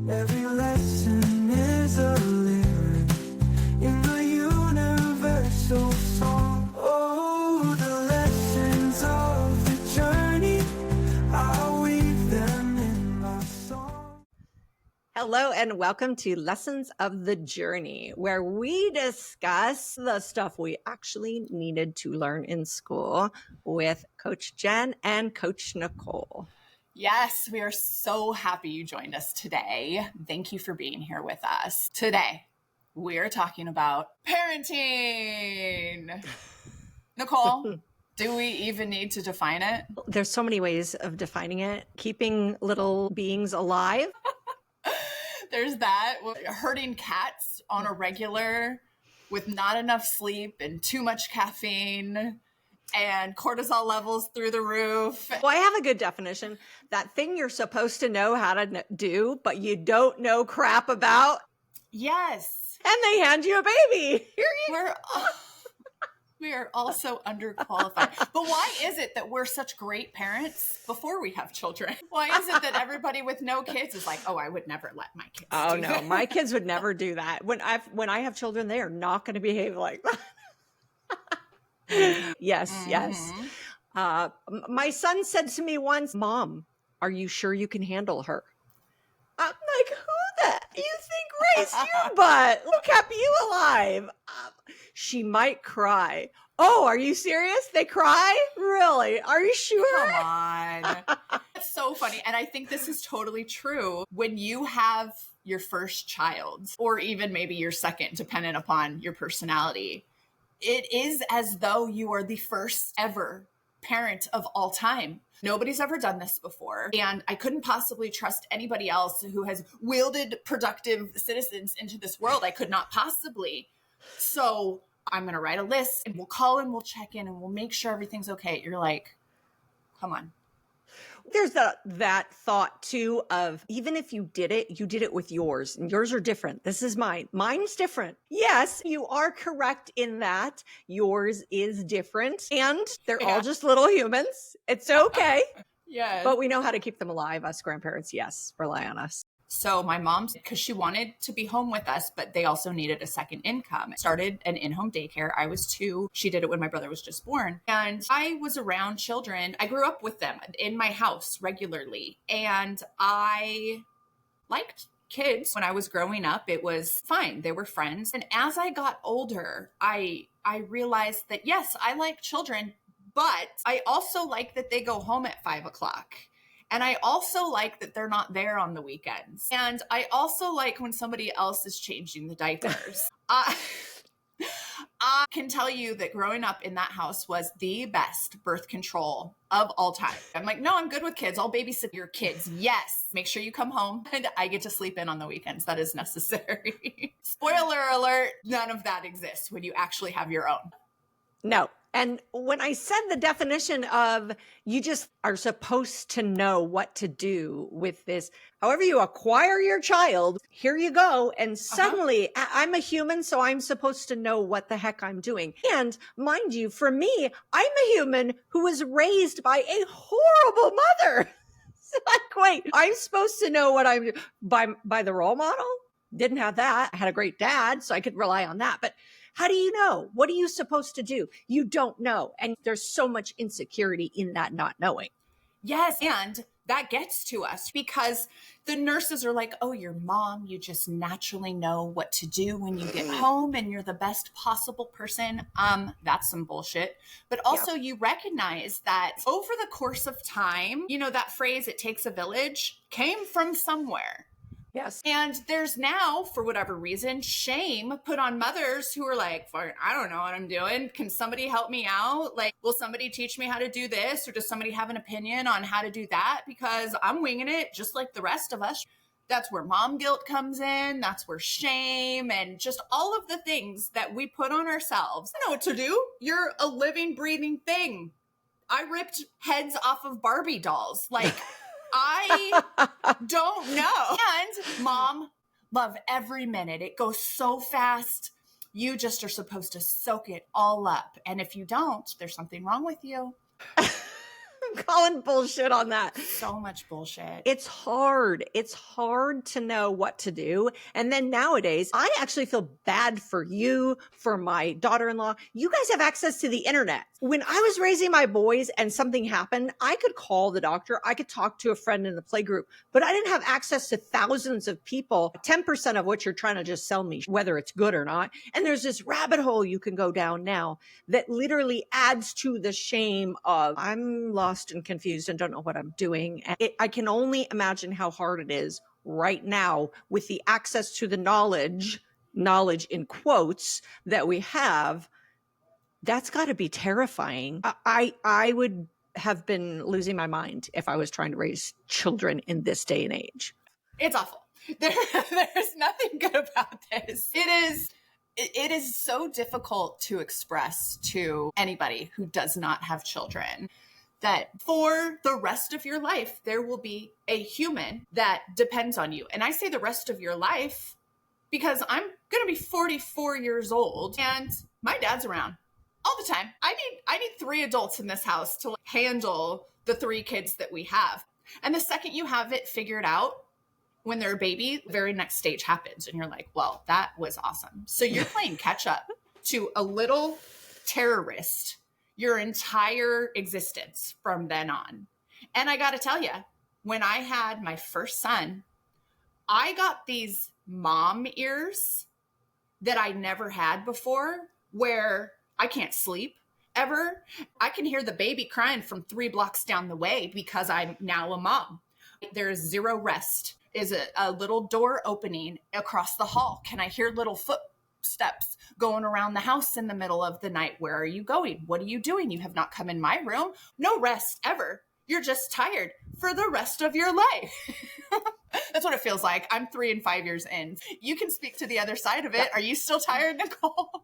Every lesson is a lyric in the universal song. Oh, the lessons of the journey, I'll weave them in my song. Hello and welcome to Lessons of the Journey, where we discuss the stuff we actually needed to learn in school with Coach Jen and Coach Nicole. Yes, we are so happy you joined us today. Thank you for being here with us. Today, we are talking about parenting. Nicole, do we even need to define it? There's so many ways of defining it. Keeping little beings alive. There's that. Herding cats on a regular with not enough sleep and too much caffeine and cortisol levels through the roof. Well, I have a good definition. That thing you're supposed to know how to do, but you don't know crap about. Yes. And they hand you a baby. Here you We are also underqualified. But why is it that we're such great parents before we have children? Why is it that everybody with no kids is like, oh, I would never let my kids Oh, do no, that. my kids would never do that. When I have children, they are not going to behave like that. Yes. My son said to me once, Mom, are you sure you can handle her? I'm like, who the you think raised you, but who kept you alive? She might cry. Oh, are you serious? They cry? Really? Are you sure? Come on. It's so funny. And I think this is totally true. When you have your first child, or even maybe your second, depending upon your personality, it is as though you are the first ever parent of all time. Nobody's ever done this before. And I couldn't possibly trust anybody else who has wielded productive citizens into this world. I could not possibly. So I'm going to write a list and we'll call and we'll check in and we'll make sure everything's okay. You're like, come on. There's that thought too of even if you did it with yours, and yours are different. This is mine. Mine's different. Yes, you are correct in that yours is different and they're all just little humans. It's okay. Yes. But we know how to keep them alive. Us grandparents, yes, rely on us. So my mom, because she wanted to be home with us, but they also needed a second income, started an in-home daycare. I was 2. She did it when my brother was just born. And I was around children. I grew up with them in my house regularly. And I liked kids when I was growing up. It was fine. They were friends. And as I got older, I realized that, yes, I like children, but I also like that they go home at 5:00. And I also like that they're not there on the weekends. And I also like when somebody else is changing the diapers. I can tell you that growing up in that house was the best birth control of all time. I'm like, no, I'm good with kids. I'll babysit your kids. Yes. Make sure you come home and I get to sleep in on the weekends. That is necessary. Spoiler alert, none of that exists when you actually have your own. No. And when I said the definition of you just are supposed to know what to do with this, however you acquire your child, here you go. And suddenly I'm a human, so I'm supposed to know what the heck I'm doing. And mind you, for me, I'm a human who was raised by a horrible mother. So like, wait, I'm supposed to know what I'm by the role model? Didn't have that. I had a great dad, so I could rely on that. But how do you know? What are you supposed to do? You don't know. And there's so much insecurity in that not knowing. Yes. And that gets to us because the nurses are like, oh, your mom, you just naturally know what to do when you get home and you're the best possible person. That's some bullshit. But also you recognize that over the course of time, you know, that phrase, it takes a village, came from somewhere. Yes. And there's now, for whatever reason, shame put on mothers who are like, I don't know what I'm doing. Can somebody help me out? Like, will somebody teach me how to do this? Or does somebody have an opinion on how to do that? Because I'm winging it just like the rest of us. That's where mom guilt comes in. That's where shame and just all of the things that we put on ourselves. I know what to do. You're a living, breathing thing. I ripped heads off of Barbie dolls. Like, I don't know. And mom, love every minute. It goes so fast. You just are supposed to soak it all up. And if you don't, there's something wrong with you. I'm calling bullshit on that. So much bullshit. It's hard. It's hard to know what to do. And then nowadays, I actually feel bad for you, for my daughter-in-law. You guys have access to the internet. When I was raising my boys and something happened, I could call the doctor. I could talk to a friend in the play group, but I didn't have access to thousands of people, 10% of which you're trying to just sell me, whether it's good or not. And there's this rabbit hole you can go down now that literally adds to the shame of I'm lost and confused and don't know what I'm doing. And I can only imagine how hard it is right now with the access to the knowledge in quotes that we have. That's got to be terrifying. I would have been losing my mind if I was trying to raise children in this day and age. It's awful. There's nothing good about this. It is so difficult to express to anybody who does not have children that for the rest of your life, there will be a human that depends on you. And I say the rest of your life because I'm going to be 44 years old and my dad's around all the time. I need 3 adults in this house to handle the 3 kids that we have. And the second you have it figured out, when they're a baby, the very next stage happens. And you're like, well, that was awesome. So you're playing catch up to a little terrorist your entire existence from then on. And I got to tell you, when I had my first son, I got these mom ears that I never had before, where I can't sleep ever. I can hear the baby crying from 3 blocks down the way because I'm now a mom. There's zero rest. Is a little door opening across the hall? Can I hear little footsteps going around the house in the middle of the night? Where are you going? What are you doing? You have not come in my room. No rest ever. You're just tired for the rest of your life. That's what it feels like. I'm 3 and 5 years in. You can speak to the other side of it. Are you still tired, Nicole?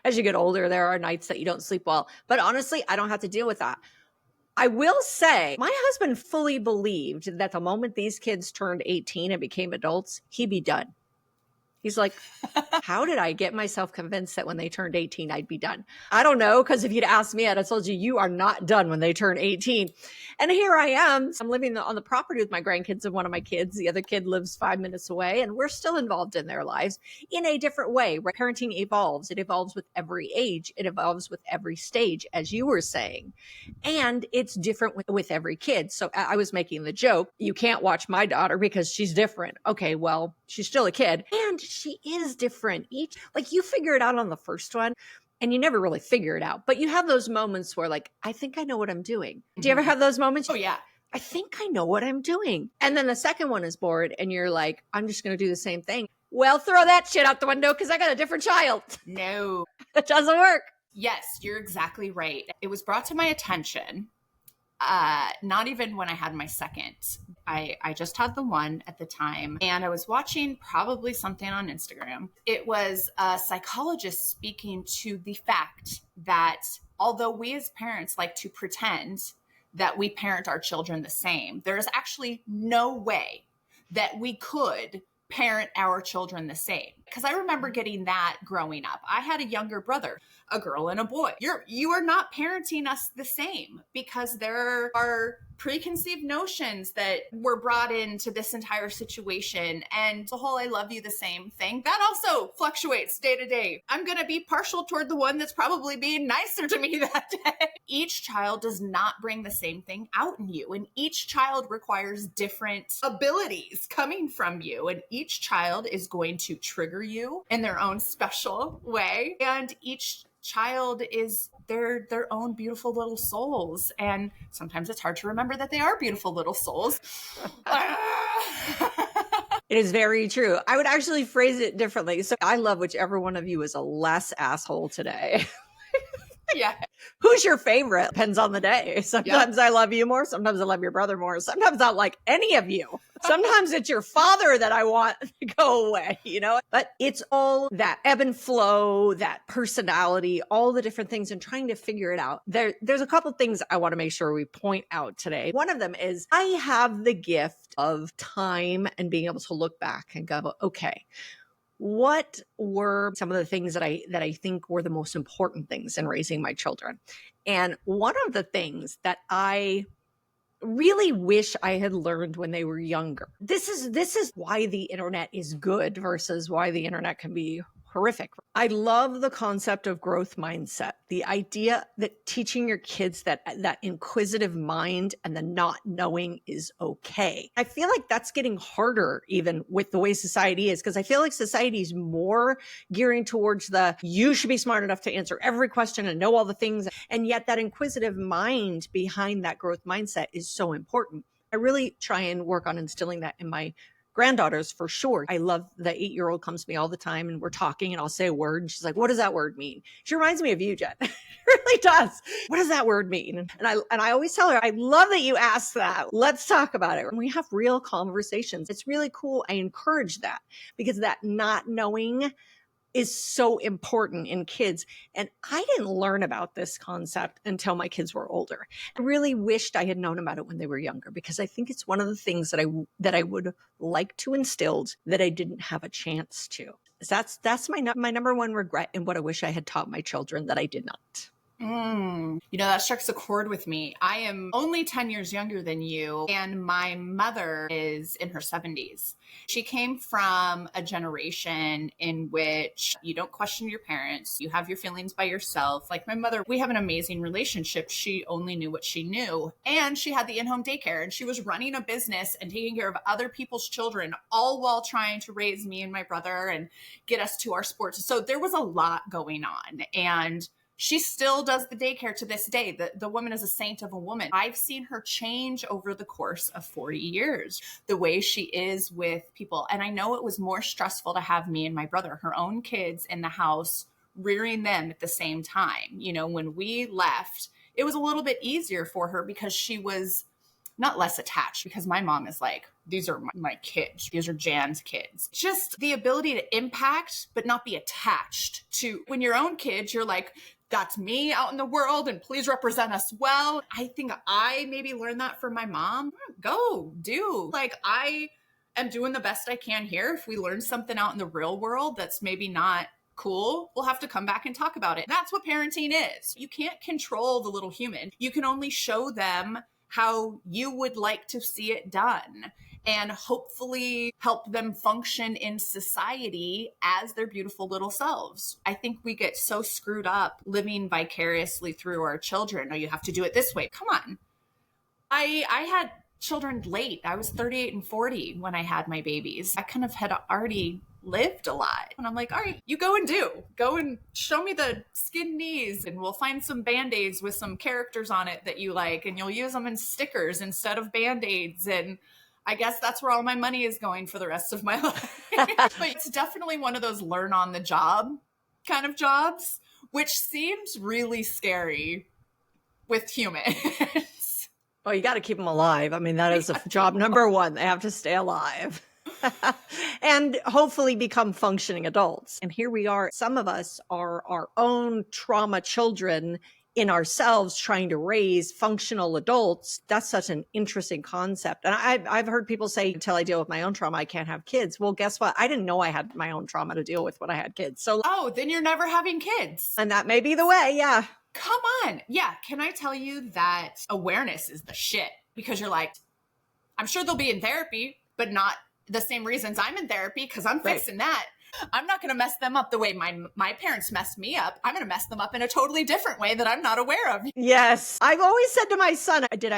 As you get older, there are nights that you don't sleep well. But honestly, I don't have to deal with that. I will say my husband fully believed that the moment these kids turned 18 and became adults, he'd be done. He's like, how did I get myself convinced that when they turned 18, I'd be done? I don't know, because if you'd asked me, I'd have told you, you are not done when they turn 18. And here I am. I'm living on the property with my grandkids and one of my kids. The other kid lives 5 minutes away, and we're still involved in their lives in a different way. Right? Parenting evolves. It evolves with every age. It evolves with every stage, as you were saying. And it's different with every kid. So I was making the joke, you can't watch my daughter because she's different. Okay, well, she's still a kid. And she is different. Like you figure it out on the first one and you never really figure it out, but you have those moments where like, I think I know what I'm doing. Do you ever have those moments? Oh yeah. I think I know what I'm doing. And then the second one is bored and you're like, I'm just going to do the same thing. Well, throw that shit out the window because I got a different child. No. It doesn't work. Yes, you're exactly right. It was brought to my attention, not even when I had my second. I just had the one at the time, and I was watching probably something on Instagram. It was a psychologist speaking to the fact that although we as parents like to pretend that we parent our children the same, there is actually no way that we could parent our children the same. Because I remember getting that growing up. I had a younger brother, a girl and a boy. You are not parenting us the same because there are preconceived notions that were brought into this entire situation. And the whole I love you the same thing, that also fluctuates day to day. I'm going to be partial toward the one that's probably being nicer to me that day. Each child does not bring the same thing out in you. And each child requires different abilities coming from you. And each child is going to trigger you in their own special way. And each child is their own beautiful little souls. And sometimes it's hard to remember that they are beautiful little souls. It is very true. I would actually phrase it differently. So I love whichever one of you is a less asshole today. Yeah. Who's your favorite? Depends on the day. Sometimes I love you more. Sometimes I love your brother more. Sometimes I don't like any of you. Sometimes it's your father that I want to go away, you know? But it's all that ebb and flow, that personality, all the different things and trying to figure it out. There's a couple things I want to make sure we point out today. One of them is I have the gift of time and being able to look back and go, okay, what were some of the things that I think were the most important things in raising my children? And one of the things that I really wish I had learned when they were younger. This is why the internet is good versus why the internet can be horrific. I love the concept of growth mindset. The idea that teaching your kids that inquisitive mind and the not knowing is okay. I feel like that's getting harder even with the way society is, because I feel like society is more gearing towards the you should be smart enough to answer every question and know all the things. And yet that inquisitive mind behind that growth mindset is so important. I really try and work on instilling that in my granddaughters for sure. I love the 8-year-old comes to me all the time and we're talking and I'll say a word and she's like, what does that word mean? She reminds me of you, Jen. It really does. What does that word mean? And I always tell her, I love that you asked that. Let's talk about it. And we have real conversations. It's really cool. I encourage that because that not knowing is so important in kids. And I didn't learn about this concept until my kids were older. I really wished I had known about it when they were younger, because I think it's one of the things that I would like to instill that I didn't have a chance to. That's my number one regret and what I wish I had taught my children that I did not. That strikes a chord with me. I am only 10 years younger than you, and my mother is in her 70s. She came from a generation in which you don't question your parents. You have your feelings by yourself. Like my mother, we have an amazing relationship. She only knew what she knew. And she had the in-home daycare, and she was running a business and taking care of other people's children, all while trying to raise me and my brother and get us to our sports. So there was a lot going on. And she still does the daycare to this day. The woman is a saint of a woman. I've seen her change over the course of 40 years, the way she is with people. And I know it was more stressful to have me and my brother, her own kids in the house, rearing them at the same time. When we left, it was a little bit easier for her because she was not less attached, because my mom is like, these are my kids. These are Jan's kids. Just the ability to impact, but not be attached to. When your own kids, you're like, that's me out in the world and please represent us well. I think I maybe learned that from my mom. Go do. Like, I am doing the best I can here. If we learn something out in the real world that's maybe not cool, we'll have to come back and talk about it. That's what parenting is. You can't control the little human. You can only show them how you would like to see it done, and hopefully help them function in society as their beautiful little selves. I think we get so screwed up living vicariously through our children. Oh, you have to do it this way. Come on. I had children late. I was 38 and 40 when I had my babies. I kind of had already lived a lot. And I'm like, all right, you go and show me the skin knees, and we'll find some Band-Aids with some characters on it that you like, and you'll use them in stickers instead of Band-Aids. And I guess that's where all my money is going for the rest of my life. But it's definitely one of those learn on the job kind of jobs, which seems really scary with humans. Well, you got to keep them alive. I mean, that is a job number one. They have to stay alive. And hopefully become functioning adults. And here we are. Some of us are our own trauma children in ourselves, trying to raise functional adults. That's such an interesting concept. And I've heard people say, until I deal with my own trauma, I can't have kids. Well, guess what? I didn't know I had my own trauma to deal with when I had kids. So, then you're never having kids. And that may be the way. Yeah. Come on. Yeah. Can I tell you that awareness is the shit? Because you're like, I'm sure they'll be in therapy, but not the same reasons I'm in therapy, because I'm fixing that. I'm not going to mess them up the way my parents messed me up. I'm going to mess them up in a totally different way that I'm not aware of. Yes. I've always said to my son, did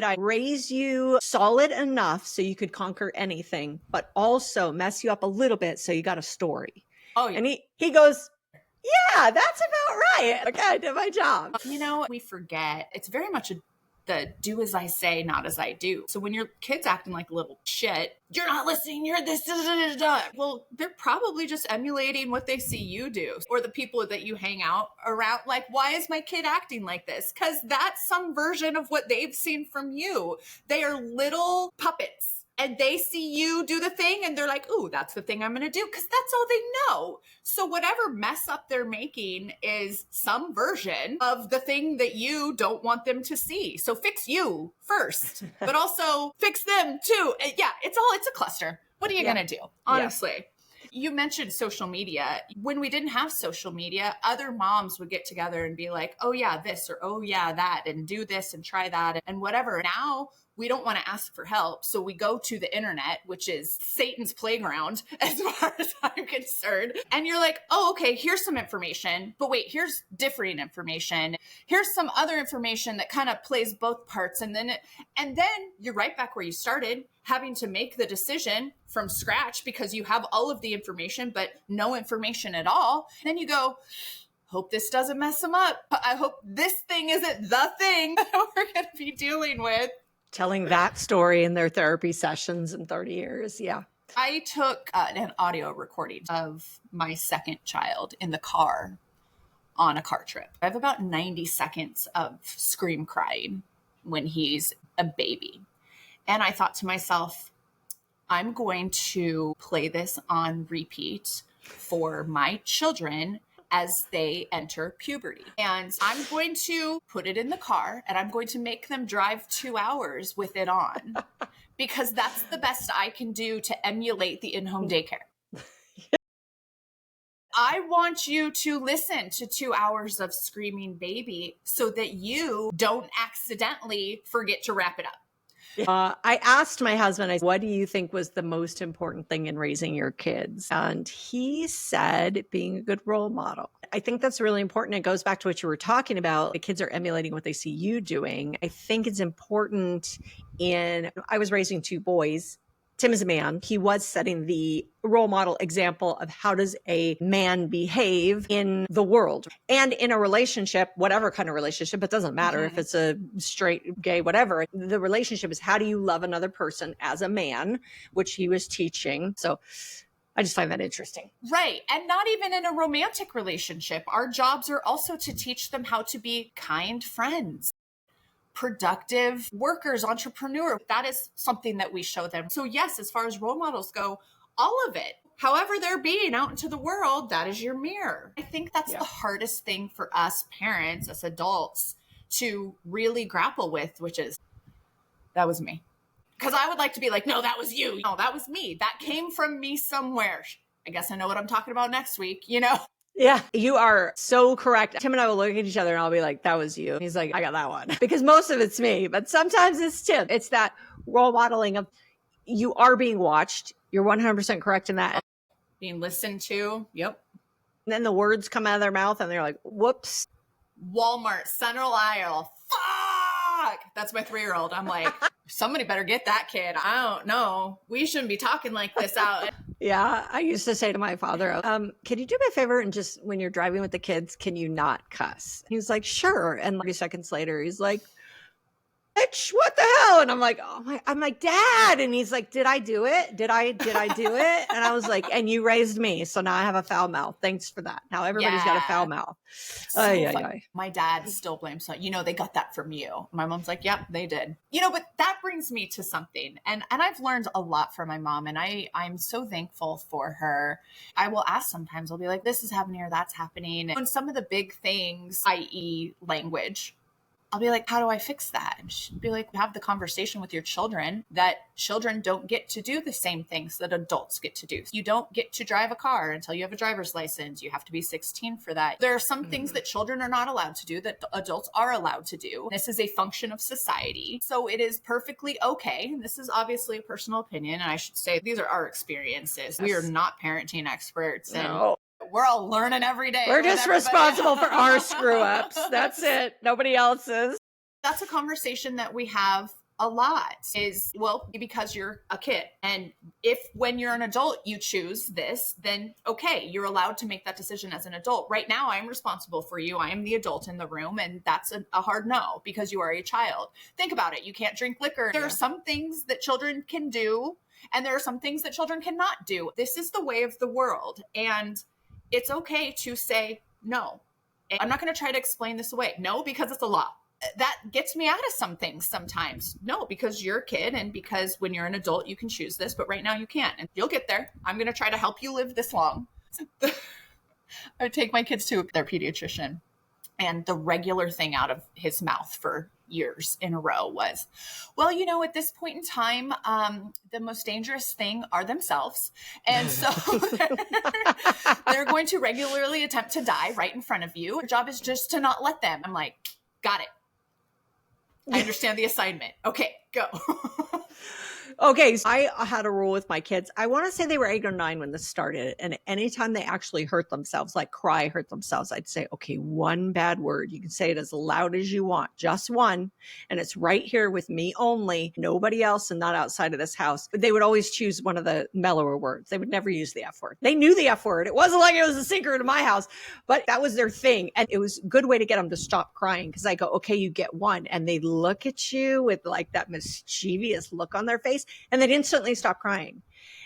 I raise you solid enough so you could conquer anything, but also mess you up a little bit so you got a story? Oh, yeah. And he goes, yeah, that's about right. Okay, I did my job. We forget. It's very much the do as I say, not as I do. So when your kid's acting like a little shit, you're not listening, you're this, well, they're probably just emulating what they see you do, or the people that you hang out around. Like, why is my kid acting like this? Because that's some version of what they've seen from you. They are little puppets. And they see you do the thing and they're like, ooh, that's the thing I'm going to do, because that's all they know. So whatever mess up they're making is some version of the thing that you don't want them to see. So fix you first, but also fix them too. Yeah, it's a cluster. What are you going to do? Honestly. You mentioned social media. When we didn't have social media, other moms would get together and be like, oh yeah, this, or oh yeah, that, and do this and try that and whatever. Now we don't want to ask for help. So we go to the internet, which is Satan's playground as far as I'm concerned. And you're like, oh, okay, here's some information, but wait, here's differing information. Here's some other information that kind of plays both parts. And then you're right back where you started, having to make the decision from scratch because you have all of the information, but no information at all. And then you go, hope this doesn't mess them up. I hope this thing isn't the thing that we're going to be dealing with. Telling that story in their therapy sessions in 30 years. Yeah. I took an audio recording of my second child in the car on a car trip. I have about 90 seconds of scream crying when he's a baby. And I thought to myself, I'm going to play this on repeat for my children as they enter puberty. And I'm going to put it in the car and I'm going to make them drive 2 hours with it on because that's the best I can do to emulate the in-home daycare. I want you to listen to 2 hours of screaming baby so that you don't accidentally forget to wrap it up. I asked my husband, what do you think was the most important thing in raising your kids? And he said being a good role model. I think that's really important. It goes back to what you were talking about. The kids are emulating what they see you doing. I think it's important I was raising 2 boys. Tim is a man. He was setting the role model example of how does a man behave in the world and in a relationship, whatever kind of relationship. It doesn't matter if it's a straight, gay, whatever. The relationship is how do you love another person as a man, which he was teaching. So I just find that interesting. Right. And not even in a romantic relationship. Our jobs are also to teach them how to be kind friends, productive workers, entrepreneur. That is something that we show them. So yes, as far as role models go, all of it, however they're being out into the world, that is your mirror. I think that's the hardest thing for us parents, as adults, to really grapple with, which is, that was me. Because I would like to be like, no, that was you. No, that was me. That came from me somewhere. I guess I know what I'm talking about next week, Yeah, you are so correct. Tim and I will look at each other and I'll be like, that was you. And he's like, I got that one. Because most of it's me, but sometimes it's Tim. It's that role modeling of you are being watched. You're 100% correct in that. Being listened to. Yep. And then the words come out of their mouth and they're like, whoops. Walmart, central aisle. Fuck! That's my 3-year-old. I'm like, somebody better get that kid. I don't know. We shouldn't be talking like this out. Yeah, I used to say to my father, can you do me a favor and just when you're driving with the kids, can you not cuss? He's like, sure. And 30 seconds later, he's like, bitch, what the hell? And I'm like, I'm like, Dad. And he's like, did I do it? Did I do it? And I was like, and you raised me. So now I have a foul mouth. Thanks for that. Now everybody's got a foul mouth. My dad still blames, they got that from you. My mom's like, yep, they did. But that brings me to something. And I've learned a lot from my mom. And I'm so thankful for her. I will ask sometimes, I'll be like, this is happening or that's happening. And some of the big things, i.e. language, I'll be like, how do I fix that? And she'd be like, have the conversation with your children that children don't get to do the same things that adults get to do. You don't get to drive a car until you have a driver's license. You have to be 16 for that. There are some things that children are not allowed to do that adults are allowed to do. This is a function of society. So it is perfectly okay. And this is obviously a personal opinion. And I should say, these are our experiences. We are not parenting experts. No. We're all learning every day. We're just responsible for our screw ups. That's it. Nobody else's. That's a conversation that we have a lot is, well, because you're a kid. And if when you're an adult, you choose this, then okay, you're allowed to make that decision as an adult. Right now, I'm responsible for you. I am the adult in the room. And that's a hard no because you are a child. Think about it. You can't drink liquor. There are some things that children can do, and there are some things that children cannot do. This is the way of the world. And it's okay to say no. I'm not going to try to explain this away. No, because it's a law. That gets me out of some things sometimes. No, because you're a kid and because when you're an adult, you can choose this, but right now you can't. And you'll get there. I'm going to try to help you live this long. I would take my kids to their pediatrician, and the regular thing out of his mouth for years in a row was, well, at this point in time, the most dangerous thing are themselves. And so they're going to regularly attempt to die right in front of you. Your job is just to not let them. I'm like, got it. I understand the assignment. Okay, go. Okay, so I had a rule with my kids. I want to say they were 8 or 9 when this started. And anytime they actually hurt themselves, like cry, hurt themselves, I'd say, okay, one bad word. You can say it as loud as you want, just one. And it's right here with me only, nobody else and not outside of this house. They would always choose one of the mellower words. They would never use the F word. They knew the F word. It wasn't like it was a secret in my house, but that was their thing. And it was a good way to get them to stop crying because I go, okay, you get one. And they look at you with like that mischievous look on their face. And they'd instantly stop crying.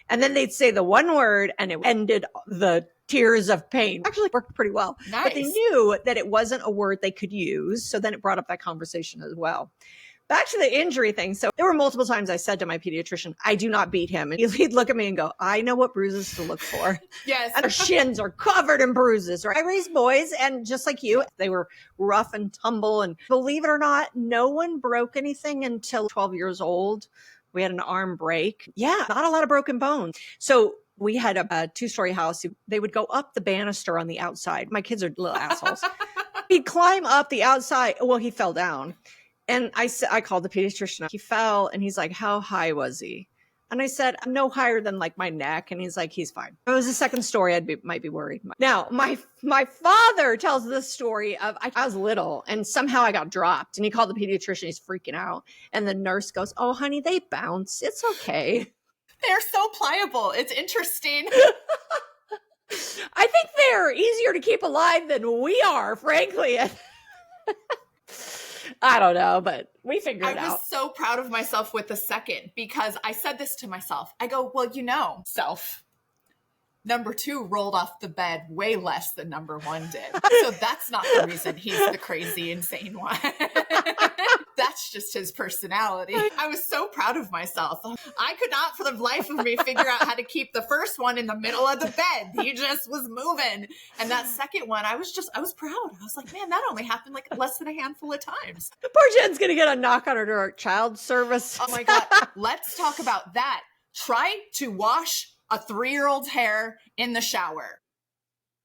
And then they'd say the one word and it ended the tears of pain. Actually worked pretty well. Nice. But they knew that it wasn't a word they could use. So then it brought up that conversation as well. Back to the injury thing. So there were multiple times I said to my pediatrician, I do not beat him. And he'd look at me and go, I know what bruises to look for. Yes. And their shins are covered in bruises. Right? I raised boys and just like you, they were rough and tumble. And believe it or not, no one broke anything until 12 years old. We had an arm break. Yeah, not a lot of broken bones. So we had a 2-story house. They would go up the banister on the outside. My kids are little assholes. He'd climb up the outside. Well, he fell down. And I called the pediatrician. He fell and he's like, how high was he? And I said, no higher than like my neck. And he's like, he's fine. If it was a second story, might be worried. Now, my father tells this story of I was little and somehow I got dropped and he called the pediatrician. He's freaking out. And the nurse goes, oh, honey, they bounce. It's okay. They're so pliable. It's interesting. I think they're easier to keep alive than we are, frankly. I don't know, but we figured it out. I was so proud of myself with the second because I said this to myself. I go, well, self. Number 2 rolled off the bed way less than number 1 did. So that's not the reason he's the crazy, insane one. That's just his personality. I was so proud of myself. I could not for the life of me figure out how to keep the first one in the middle of the bed. He just was moving. And that second one, I was proud. I was like, man, that only happened like less than a handful of times. Poor Jen's going to get a knock on her door, child service. Oh my God. Let's talk about that. Try to wash a 3-year-old's hair in the shower.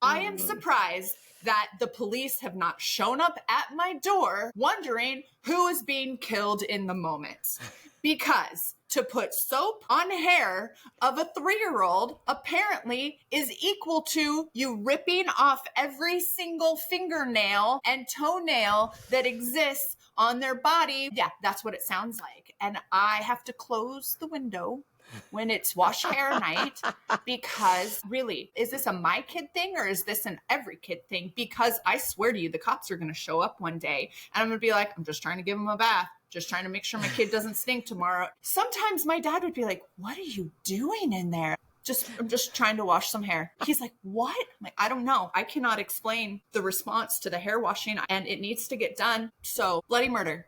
I am surprised that the police have not shown up at my door wondering who is being killed in the moment. Because to put soap on hair of a 3-year-old apparently is equal to you ripping off every single fingernail and toenail that exists on their body. Yeah, that's what it sounds like. And I have to close the window when it's wash hair night, because really, is this a my kid thing or is this an every kid thing? Because I swear to you, the cops are going to show up one day and I'm going to be like, I'm just trying to give him a bath. Just trying to make sure my kid doesn't stink tomorrow. Sometimes my dad would be like, what are you doing in there? I'm just trying to wash some hair. He's like, what? I'm like, I don't know. I cannot explain the response to the hair washing and it needs to get done. So bloody murder.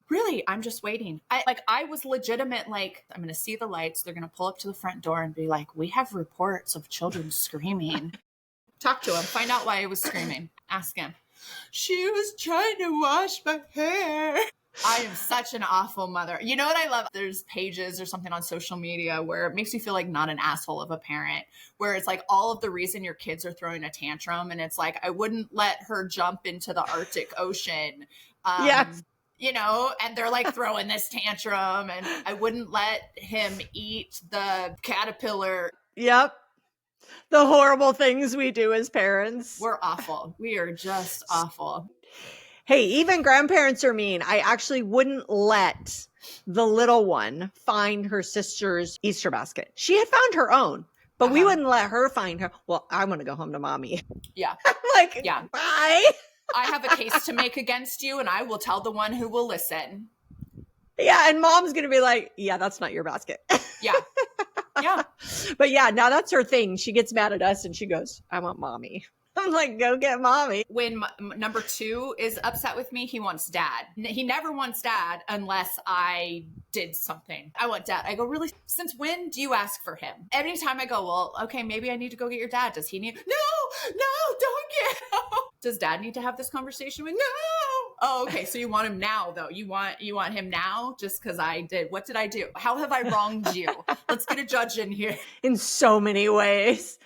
Really, I'm just waiting. I was legitimate, like, I'm going to see the lights. They're going to pull up to the front door and be like, we have reports of children screaming. Talk to him. Find out why he was screaming. Ask him. She was trying to wash my hair. I am such an awful mother. You know what I love? There's pages or something on social media where it makes you feel like not an asshole of a parent, where it's like all of the reason your kids are throwing a tantrum. And it's like, I wouldn't let her jump into the Arctic Ocean. Yes. And they're like throwing this tantrum and I wouldn't let him eat the caterpillar. Yep. The horrible things we do as parents. We're awful. We are just awful. Hey, even grandparents are mean. I actually wouldn't let the little one find her sister's Easter basket. She had found her own, but we wouldn't let her find her. Well, I want to go home to mommy. Yeah. Like, yeah. Bye. I have a case to make against you and I will tell the one who will listen. Yeah. And mom's going to be like, yeah, that's not your basket. Yeah. Yeah. But yeah, now that's her thing. She gets mad at us and she goes, I want mommy. I'm like, go get mommy. When number 2 is upset with me, he wants dad. He never wants dad unless I did something. I want dad. I go, really? Since when do you ask for him? Every time I go, well, okay, maybe I need to go get your dad. Does he need? No, don't get him. Does dad need to have this conversation with? No. Oh, okay. So you want him now though. You want him now just because I did. What did I do? How have I wronged you? Let's get a judge in here. In so many ways.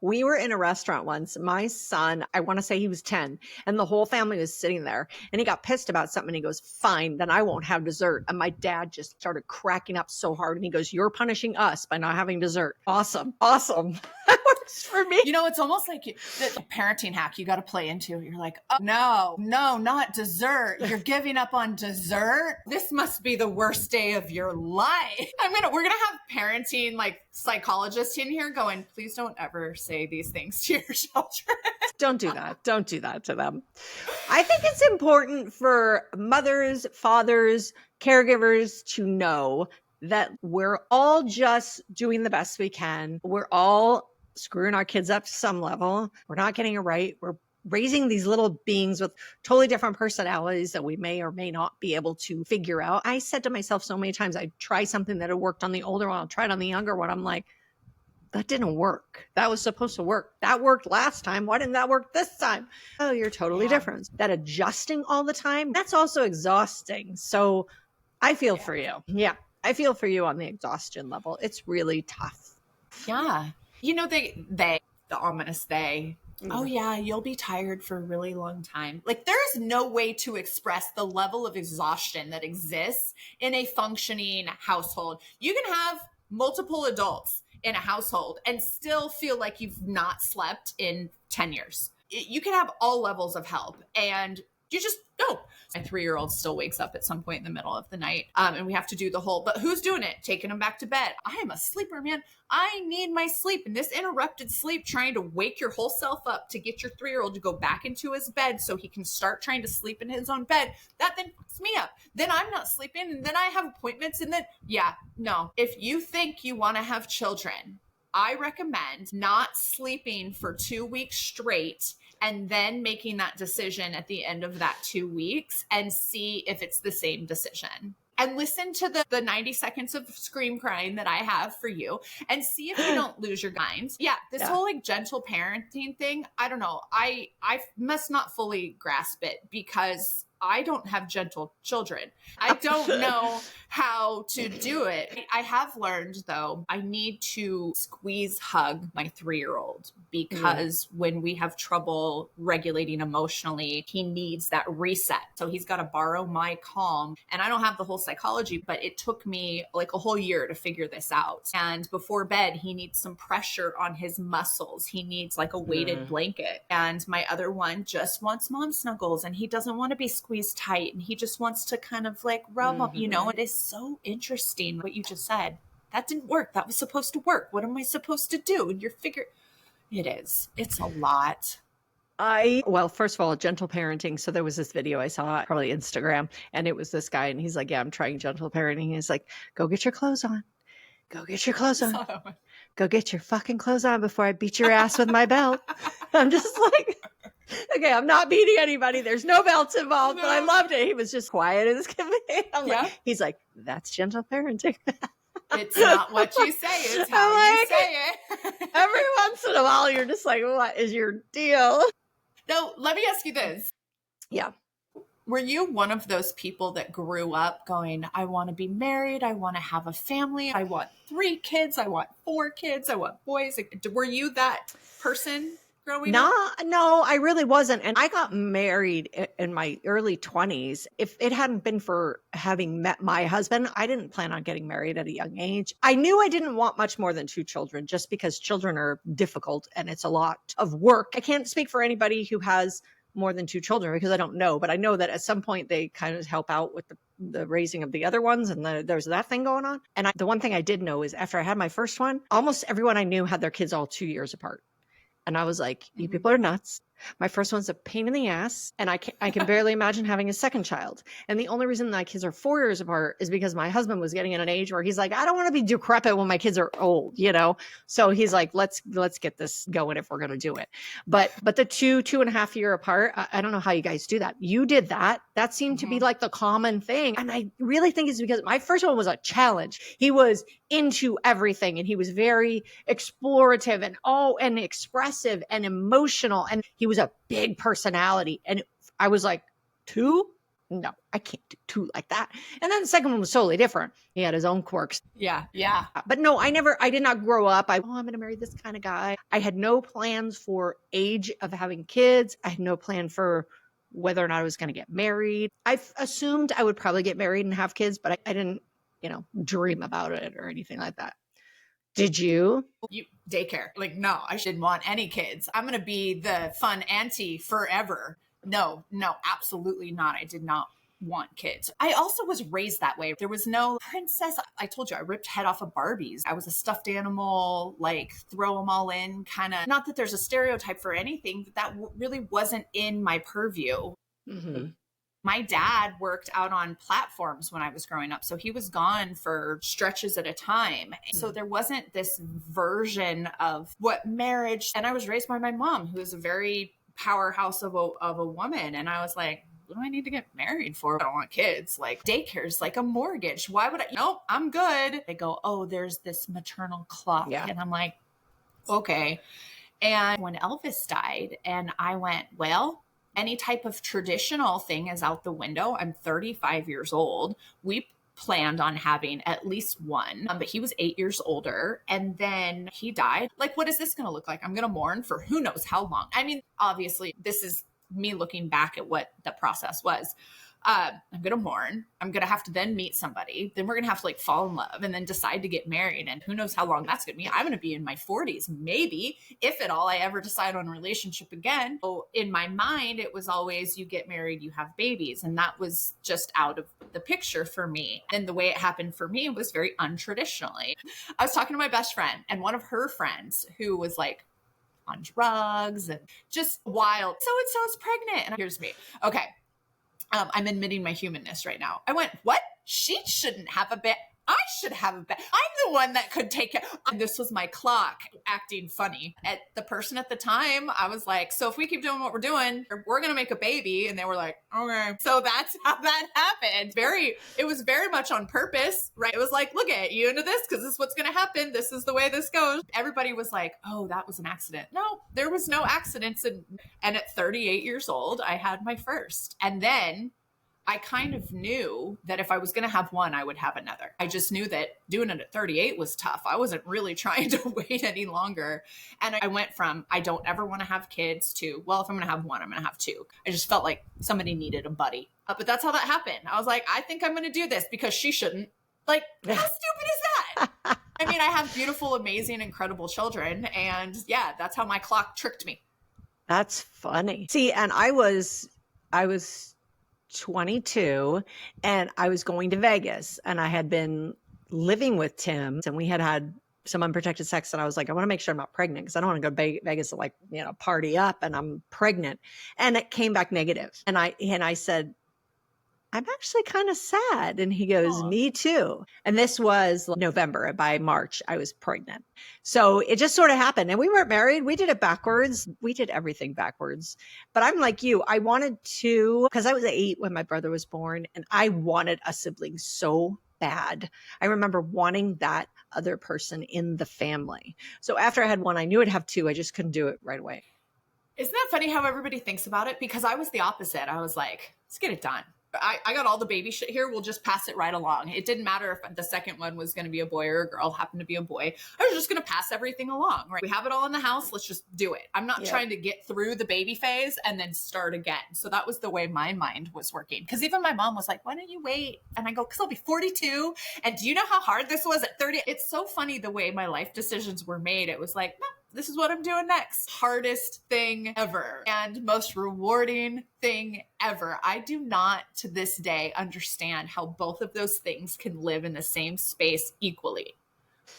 We were in a restaurant once. My son, I want to say he was 10, and the whole family was sitting there, and he got pissed about something. And he goes, fine, then I won't have dessert. And my dad just started cracking up so hard. And he goes, you're punishing us by not having dessert. Awesome. Awesome. That works for me. You know, it's almost like the parenting hack you got to play into. You're like, oh, no, not dessert. You're giving up on dessert. This must be the worst day of your life. We're going to have parenting like psychologists in here going, please don't ever say these things to your children. Don't do that. Don't do that to them. I think it's important for mothers, fathers, caregivers to know that we're all just doing the best we can. We're all screwing our kids up to some level. We're not getting it right. We're raising these little beings with totally different personalities that we may or may not be able to figure out. I said to myself so many times, I'd try something that had worked on the older one. I'll try it on the younger one. I'm like, that didn't work. That was supposed to work. That worked last time. Why didn't that work this time? Oh, you're totally different. That adjusting all the time, that's also exhausting. So I feel for you. Yeah. I feel for you on the exhaustion level. It's really tough. Yeah. You know, the ominous they, oh yeah, you'll be tired for a really long time. Like there is no way to express the level of exhaustion that exists in a functioning household. You can have multiple adults in a household and still feel like you've not slept in 10 years. You can have all levels of help and you just don't. My 3-year-old still wakes up at some point in the middle of the night. And we have to do the whole, but who's doing it? Taking him back to bed. I am a sleeper, man. I need my sleep. And this interrupted sleep, trying to wake your whole self up to get your 3-year-old to go back into his bed so he can start trying to sleep in his own bed. That then fucks me up. Then I'm not sleeping. And then I have appointments. And then, no. If you think you want to have children, I recommend not sleeping for 2 weeks straight and then making that decision at the end of that 2 weeks and see if it's the same decision. And listen to the 90 seconds of scream crying that I have for you and see if you don't lose your mind. Yeah, this whole like gentle parenting thing, I don't know. I must not fully grasp it because I don't have gentle children. I don't know how to do it. I have learned though, I need to squeeze hug my 3-year-old because when we have trouble regulating emotionally, he needs that reset. So he's got to borrow my calm. And I don't have the whole psychology, but it took me like a whole year to figure this out. And before bed, he needs some pressure on his muscles. He needs like a weighted blanket. And my other one just wants mom snuggles and he doesn't want to be squeezed tight and he just wants to kind of like rub up, you know. It is so interesting what you just said. That didn't work. That was supposed to work. What am I supposed to do? And you're it's a lot. Well, first of all, gentle parenting. So there was this video I saw, probably Instagram, and it was this guy and he's like, yeah, I'm trying gentle parenting. He's like, go get your clothes on. Go get your clothes on. Go get your fucking clothes on before I beat your ass with my belt. I'm just like, okay, I'm not beating anybody. There's no belts involved, but I loved it. He was just quiet as can be. He's like, that's gentle parenting. It's not what you say, it's how you say it. Every once in a while, you're just like, what is your deal? No, let me ask you this. Yeah. Were you one of those people that grew up going, I want to be married, I want to have a family, I want 3 kids, I want 4 kids, I want boys? Were you that person growing up? No, I really wasn't. And I got married in my early 20s. If it hadn't been for having met my husband, I didn't plan on getting married at a young age. I knew I didn't want much more than 2 children just because children are difficult and it's a lot of work. I can't speak for anybody who has more than 2 children because I don't know, but I know that at some point they kind of help out with the raising of the other ones. And there's that thing going on. And the one thing I did know is after I had my first one, almost everyone I knew had their kids all 2 years apart. And I was like, you people are nuts. My first one's a pain in the ass. And I can barely imagine having a second child. And the only reason my kids are 4 years apart is because my husband was getting in an age where he's like, I don't want to be decrepit when my kids are old, you know? So he's like, let's get this going if we're going to do it. But the 2.5 year apart, I don't know how you guys do that. You did that. That seemed to be like the common thing. And I really think it's because my first one was a challenge. He was into everything and he was very explorative and expressive and emotional. And he was a big personality. And I was like, 2? No, I can't do 2 like that. And then the second one was totally different. He had his own quirks. Yeah. Yeah. But no, I did not grow up. I'm going to marry this kind of guy. I had no plans for age of having kids. I had no plan for whether or not I was going to get married. I assumed I would probably get married and have kids, but I didn't, dream about it or anything like that. Did you? Daycare. Like, no, I shouldn't want any kids. I'm going to be the fun auntie forever. No, absolutely not. I did not want kids. I also was raised that way. There was no princess. I told you, I ripped head off of Barbies. I was a stuffed animal, like throw them all in kind of. Not that there's a stereotype for anything, but that really wasn't in my purview. Mm-hmm. My dad worked out on platforms when I was growing up. So he was gone for stretches at a time. So there wasn't this version of what marriage, and I was raised by my mom, who is a very powerhouse of a woman. And I was like, what do I need to get married for? I don't want kids. Like, daycare's like a mortgage. Why would I? Nope, I'm good. They go, oh, there's this maternal clock. Yeah. And I'm like, okay. And when Elvis died, and I went, well, any type of traditional thing is out the window. I'm 35 years old. We planned on having at least one, but he was 8 years older, and then he died. Like, what is this going to look like? I'm going to mourn for who knows how long. I mean, obviously, this is me looking back at what the process was. I'm going to mourn. I'm going to have to then meet somebody. Then we're going to have to like fall in love and then decide to get married. And who knows how long that's going to be. I'm going to be in my 40s, maybe, if at all I ever decide on a relationship again. So in my mind, it was always you get married, you have babies. And that was just out of the picture for me. And the way it happened for me was very untraditionally. I was talking to my best friend, and one of her friends who was like on drugs and just wild. So-and-so is pregnant. And here's me. Okay. I'm admitting my humanness right now. I went, what? She shouldn't have a baby. I should have a baby. I'm the one that could take it. And this was my clock acting funny. At the person at the time, I was like, so if we keep doing what we're doing, we're going to make a baby. And they were like, okay. So that's how that happened. It was very much on purpose, right? It was like, look at you into this because this is what's going to happen. This is the way this goes. Everybody was like, oh, that was an accident. No, there was no accidents. And at 38 years old, I had my first. And then I kind of knew that if I was going to have one, I would have another. I just knew that doing it at 38 was tough. I wasn't really trying to wait any longer. And I went from, I don't ever want to have kids to, well, if I'm going to have one, I'm going to have two. I just felt like somebody needed a buddy. But that's how that happened. I was like, I think I'm going to do this because she shouldn't. Like, how stupid is that? I mean, I have beautiful, amazing, incredible children. And yeah, that's how my clock tricked me. That's funny. See, and I was 22 and I was going to Vegas, and I had been living with Tim, and we had some unprotected sex. And I was like, I want to make sure I'm not pregnant because I don't want to go to Vegas to like, party up and I'm pregnant. And it came back negative. And I said, I'm actually kind of sad. And he goes, me too. And this was November. By March, I was pregnant. So it just sort of happened. And we weren't married. We did it backwards. We did everything backwards. But I'm like you. I wanted to, because I was 8 when my brother was born, and I wanted a sibling so bad. I remember wanting that other person in the family. So after I had one, I knew I'd have 2. I just couldn't do it right away. Isn't that funny how everybody thinks about it? Because I was the opposite. I was like, let's get it done. I got all the baby shit here. We'll just pass it right along. It didn't matter if the second one was going to be a boy or a girl, happened to be a boy. I was just going to pass everything along, right? We have it all in the house. Let's just do it. I'm not trying to get through the baby phase and then start again. So that was the way my mind was working. Because even my mom was like, why don't you wait? And I go, because I'll be 42. And do you know how hard this was at 30? It's so funny the way my life decisions were made. It was like, no, this is what I'm doing next. Hardest thing ever and most rewarding thing ever. I do not to this day understand how both of those things can live in the same space equally.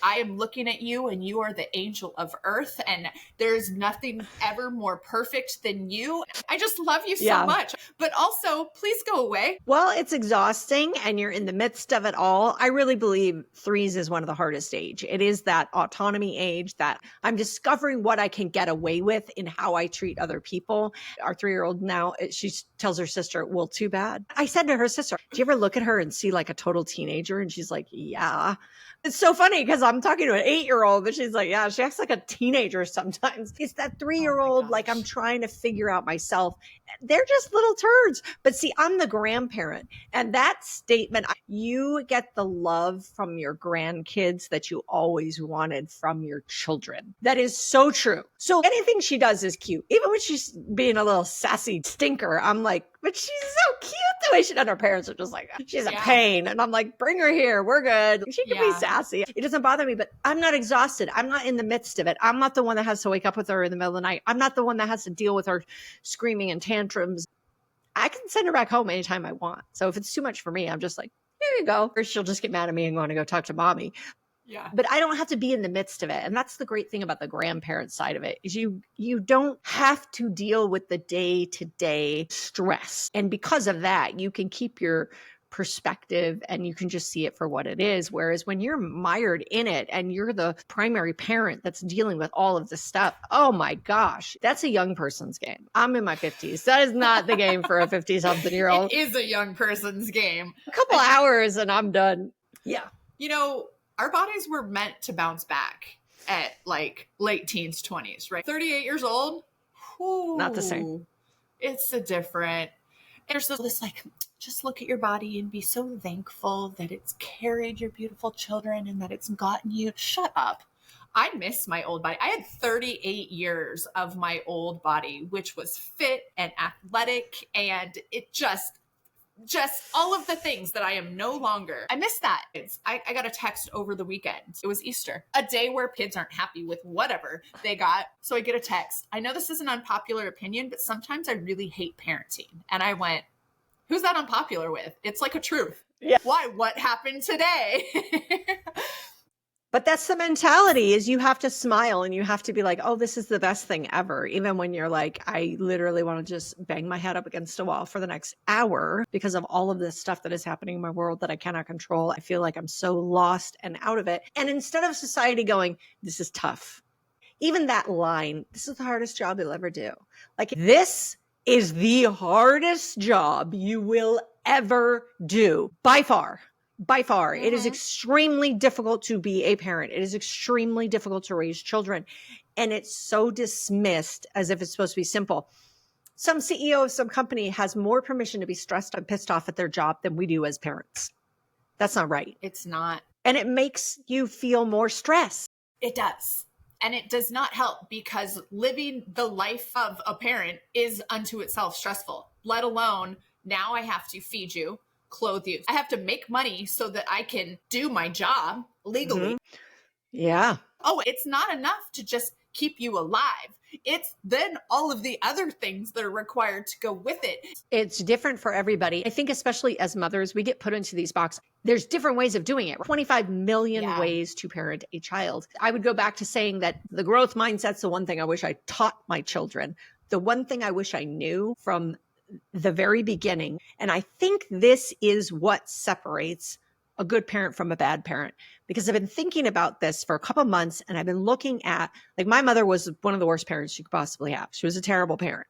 I am looking at you and you are the angel of earth, and there's nothing ever more perfect than you. I just love you so much, but also please go away. Well, it's exhausting and you're in the midst of it all. I really believe 3s is one of the hardest age. It is that autonomy age that I'm discovering what I can get away with in how I treat other people. Our 3-year-old now, she tells her sister, well, too bad. I said to her sister, do you ever look at her and see like a total teenager? And she's like, yeah. It's so funny because I'm talking to an 8-year-old, but she's like, yeah, she acts like a teenager sometimes. It's that 3-year-old, like I'm trying to figure out myself. They're just little turds. But see, I'm the grandparent. And that statement, you get the love from your grandkids that you always wanted from your children. That is so true. So anything she does is cute. Even when she's being a little sassy stinker, I'm like, but she's so cute the way she does. Her parents are just like, she's a pain. And I'm like, bring her here. We're good. She can be sassy. It doesn't bother me, but I'm not exhausted. I'm not in the midst of it. I'm not the one that has to wake up with her in the middle of the night. I'm not the one that has to deal with her screaming and tantrums. I can send her back home anytime I want. So if it's too much for me, I'm just like, here you go. Or she'll just get mad at me and want to go talk to mommy. Yeah. But I don't have to be in the midst of it. And that's the great thing about the grandparent side of it is you don't have to deal with the day-to-day stress. And because of that, you can keep your perspective and you can just see it for what it is. Whereas when you're mired in it and you're the primary parent that's dealing with all of this stuff, oh my gosh, that's a young person's game. I'm in my 50s. That is not the game for a 50-something-year-old. It is a young person's game. A couple hours and I'm done. Yeah. You know, our bodies were meant to bounce back at like late teens, 20s, right? 38 years old. Whew, not the same. It's a different. There's this like, just look at your body and be so thankful that it's carried your beautiful children and that it's gotten you. Shut up. I miss my old body. I had 38 years of my old body, which was fit and athletic, and it just all of the things that I am no longer. I miss that. I got a text over the weekend. It was Easter, a day where kids aren't happy with whatever they got. So I get a text. I know this is an unpopular opinion, but sometimes I really hate parenting. And I went, who's that unpopular with? It's like a truth. Yeah. Why? What happened today? But that's the mentality is you have to smile and you have to be like, oh, this is the best thing ever. Even when you're like, I literally want to just bang my head up against a wall for the next hour because of all of this stuff that is happening in my world that I cannot control. I feel like I'm so lost and out of it. And instead of society going, this is tough, even that line, this is the hardest job you'll ever do. Like, this is the hardest job you will ever do by far. By far, it is extremely difficult to be a parent. It is extremely difficult to raise children. And it's so dismissed as if it's supposed to be simple. Some CEO of some company has more permission to be stressed and pissed off at their job than we do as parents. That's not right. It's not. And it makes you feel more stress. It does. And it does not help because living the life of a parent is unto itself stressful, let alone now I have to feed you, clothe you. I have to make money so that I can do my job legally. Yeah. Oh, it's not enough to just keep you alive. It's then all of the other things that are required to go with it. It's different for everybody. I think especially as mothers, we get put into these boxes. There's different ways of doing it. 25 million ways to parent a child. I would go back to saying that the growth mindset's the one thing I wish I taught my children. The one thing I wish I knew from the very beginning. And I think this is what separates a good parent from a bad parent, because I've been thinking about this for a couple of months and I've been looking at, like, my mother was one of the worst parents you could possibly have. She was a terrible parent.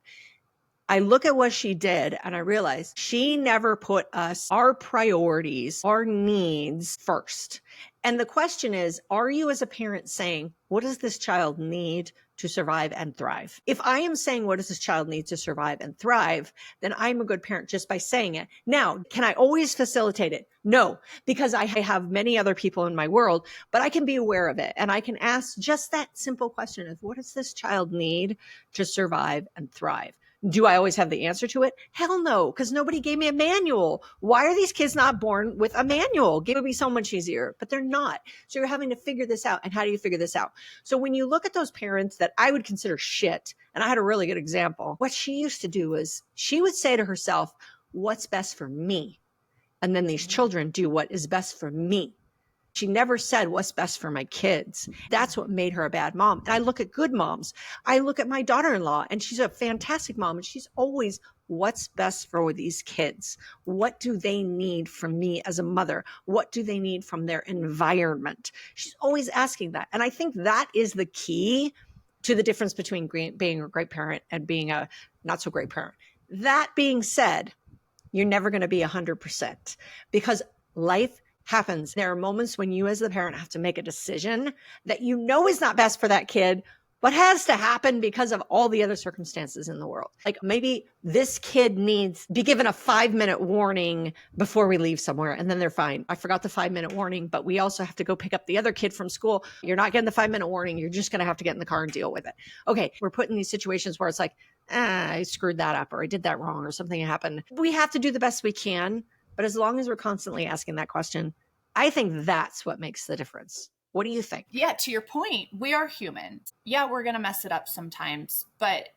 I look at what she did and I realize she never put our priorities, our needs first. And the question is, are you as a parent saying, what does this child need to survive and thrive? If I am saying, what does this child need to survive and thrive, then I'm a good parent just by saying it. Now, can I always facilitate it? No, because I have many other people in my world, but I can be aware of it. And I can ask just that simple question of, what does this child need to survive and thrive? Do I always have the answer to it? Hell no, because nobody gave me a manual. Why are these kids not born with a manual? It would be so much easier, but they're not. So you're having to figure this out. And how do you figure this out? So when you look at those parents that I would consider shit, and I had a really good example, what she used to do is she would say to herself, what's best for me? And then these children do what is best for me. She never said what's best for my kids. That's what made her a bad mom. And I look at good moms. I look at my daughter-in-law and she's a fantastic mom. And she's always, what's best for these kids? What do they need from me as a mother? What do they need from their environment? She's always asking that. And I think that is the key to the difference between being a great parent and being a not so great parent. That being said, you're never going to be 100% because life happens. There are moments when you as the parent have to make a decision that you know is not best for that kid, but has to happen because of all the other circumstances in the world. Like maybe this kid needs to be given a 5-minute warning before we leave somewhere, and then they're fine. I forgot the 5-minute warning, but we also have to go pick up the other kid from school. You're not getting the 5-minute warning. You're just going to have to get in the car and deal with it. Okay, we're put in these situations where it's like, I screwed that up, or I did that wrong, or something happened. We have to do the best we can. But as long as we're constantly asking that question, I think that's what makes the difference. What do you think? Yeah, to your point, we are human. Yeah, we're going to mess it up sometimes, but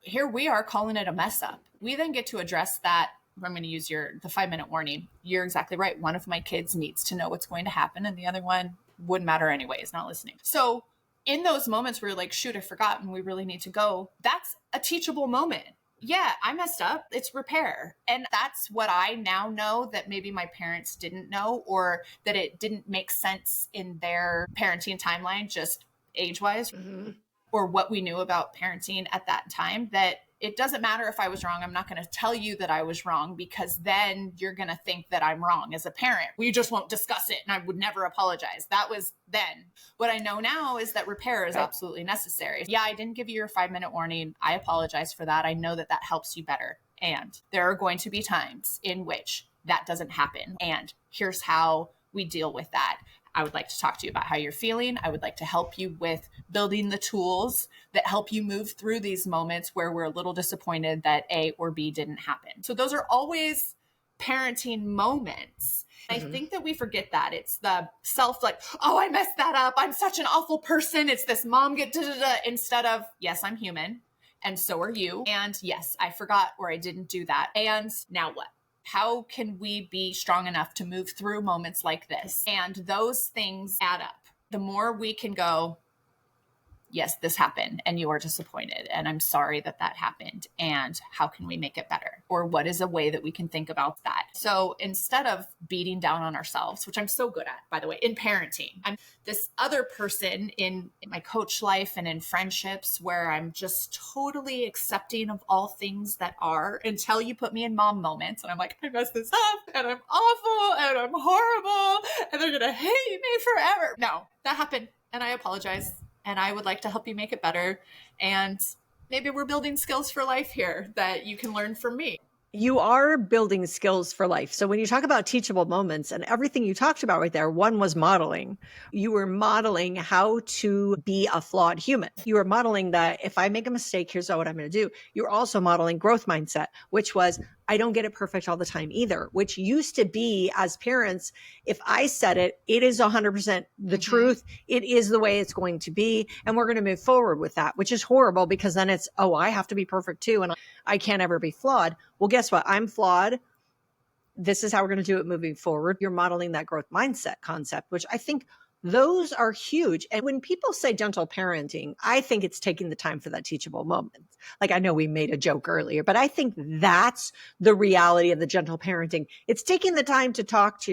here we are calling it a mess up. We then get to address that. I'm going to use the 5-minute warning. You're exactly right. One of my kids needs to know what's going to happen, and the other one wouldn't matter anyway, is not listening. So in those moments where you're like, shoot, I forgot, and we really need to go, that's a teachable moment. Yeah, I messed up. It's repair. And that's what I now know that maybe my parents didn't know, or that it didn't make sense in their parenting timeline, just age-wise, or what we knew about parenting at that time, that it doesn't matter if I was wrong. I'm not going to tell you that I was wrong, because then you're going to think that I'm wrong as a parent. We just won't discuss it, and I would never apologize. That was then. What I know now is that repair is absolutely necessary. Yeah, I didn't give you your 5-minute warning. I apologize for that. I know that that helps you better. And there are going to be times in which that doesn't happen. And here's how we deal with that. I would like to talk to you about how you're feeling. I would like to help you with building the tools that help you move through these moments where we're a little disappointed that A or B didn't happen. So those are always parenting moments. I think that we forget that. It's the self like, oh, I messed that up. I'm such an awful person. It's this mom get da-da-da, instead of, yes, I'm human. And so are you. And yes, I forgot, or I didn't do that. And now what? How can we be strong enough to move through moments like this? And those things add up. The more we can go, yes, this happened and you are disappointed, and I'm sorry that that happened, and how can we make it better? Or what is a way that we can think about that? So instead of beating down on ourselves, which I'm so good at, by the way, in parenting, I'm this other person in my coach life and in friendships where I'm just totally accepting of all things that are, until you put me in mom moments and I'm like, I messed this up and I'm awful and I'm horrible and they're going to hate me forever. No, that happened and I apologize. And I would like to help you make it better. And maybe we're building skills for life here that you can learn from me. You are building skills for life. So when you talk about teachable moments and everything you talked about right there, one was modeling. You were modeling how to be a flawed human. You were modeling that if I make a mistake, here's what I'm going to do. You're also modeling growth mindset, which was, I don't get it perfect all the time either, which used to be, as parents, if I said it, it is 100% the truth. It is the way it's going to be. And we're going to move forward with that, which is horrible, because then it's, oh, I have to be perfect too. And I can't ever be flawed. Well, guess what? I'm flawed. This is how we're going to do it moving forward. You're modeling that growth mindset concept, which I think those are huge. And when people say gentle parenting, I think it's taking the time for that teachable moment. Like, I know we made a joke earlier, but I think that's the reality of the gentle parenting. It's taking the time to talk to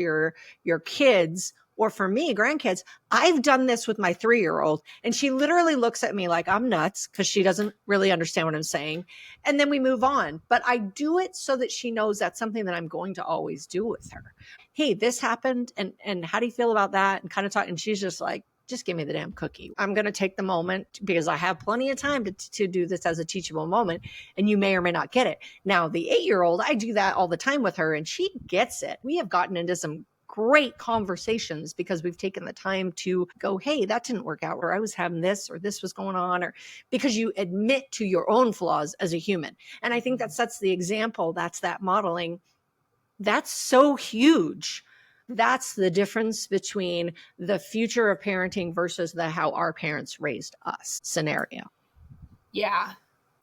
your kids, or for me, grandkids. I've done this with my 3-year-old, and she literally looks at me like I'm nuts because she doesn't really understand what I'm saying. And then we move on. But I do it so that she knows that's something that I'm going to always do with her. Hey, this happened. And how do you feel about that? And kind of talk. And she's just like, just give me the damn cookie. I'm going to take the moment because I have plenty of time to do this as a teachable moment. And you may or may not get it. Now, the 8-year-old, I do that all the time with her, and she gets it. We have gotten into some great conversations because we've taken the time to go, hey, that didn't work out, or I was having this, or this was going on, or because you admit to your own flaws as a human. And I think that sets the example. That's that modeling. That's so huge. That's the difference between the future of parenting versus the how our parents raised us scenario. Yeah,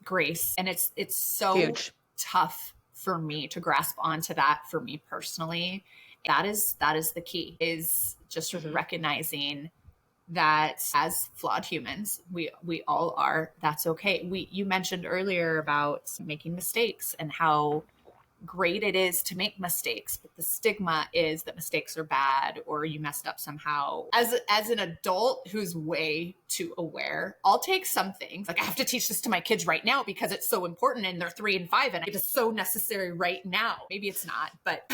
Grace. And it's so huge. Tough for me to grasp onto that, for me personally. That is the key, is just recognizing that as flawed humans, we all are. That's okay. You mentioned earlier about making mistakes and how great it is to make mistakes, but the stigma is that mistakes are bad, or you messed up somehow. As an adult who's way too aware, I'll take some things. Like, I have to teach this to my kids right now because it's so important, and they're 3 and 5, and it is so necessary right now. Maybe it's not, but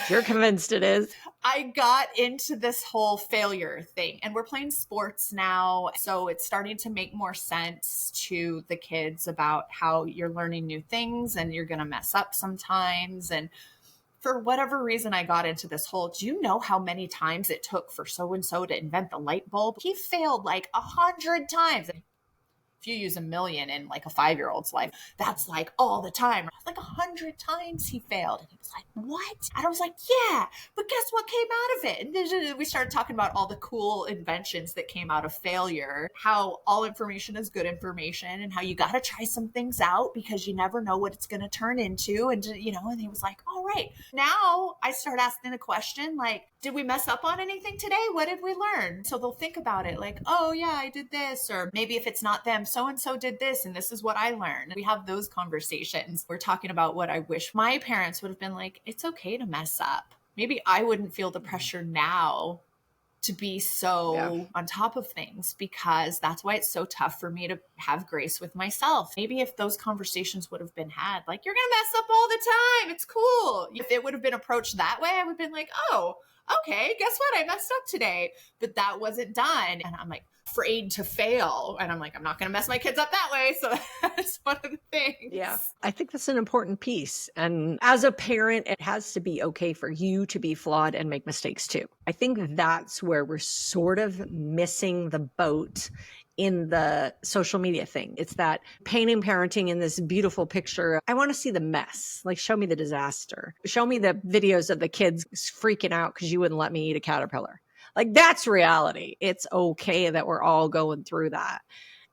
You're convinced it is. I got into this whole failure thing, and we're playing sports now. So it's starting to make more sense to the kids about how you're learning new things and you're going to mess up sometimes. And for whatever reason, I got into this whole, do you know how many times it took for so-and-so to invent the light bulb? He failed like 100 times. If you use 1,000,000 in like a 5-year-old's life, that's like all the time. Like 100 times he failed. And he was like, what? And I was like, yeah, but guess what came out of it? And then we started talking about all the cool inventions that came out of failure, how all information is good information, and how you got to try some things out because you never know what it's going to turn into. And, you know, and he was like, all right. Now I start asking a question like, did we mess up on anything today? What did we learn? So they'll think about it like, oh yeah, I did this. Or maybe if it's not them, so-and-so did this and this is what I learned. We have those conversations. We're talking about what I wish my parents would have been like, it's okay to mess up. Maybe I wouldn't feel the pressure now to be so on top of things, because that's why it's so tough for me to have grace with myself. Maybe if those conversations would have been had, like, you're going to mess up all the time, it's cool. If it would have been approached that way, I would have been like, oh, okay, guess what? I messed up today. But that wasn't done. And I'm like afraid to fail. And I'm like, I'm not going to mess my kids up that way. So that's one of the things. Yeah. I think that's an important piece. And as a parent, it has to be okay for you to be flawed and make mistakes too. I think that's where we're sort of missing the boat in the social media thing. It's that painting parenting in this beautiful picture. I want to see the mess. Like, show me the disaster. Show me the videos of the kids freaking out because you wouldn't let me eat a caterpillar. Like, that's reality. It's okay that we're all going through that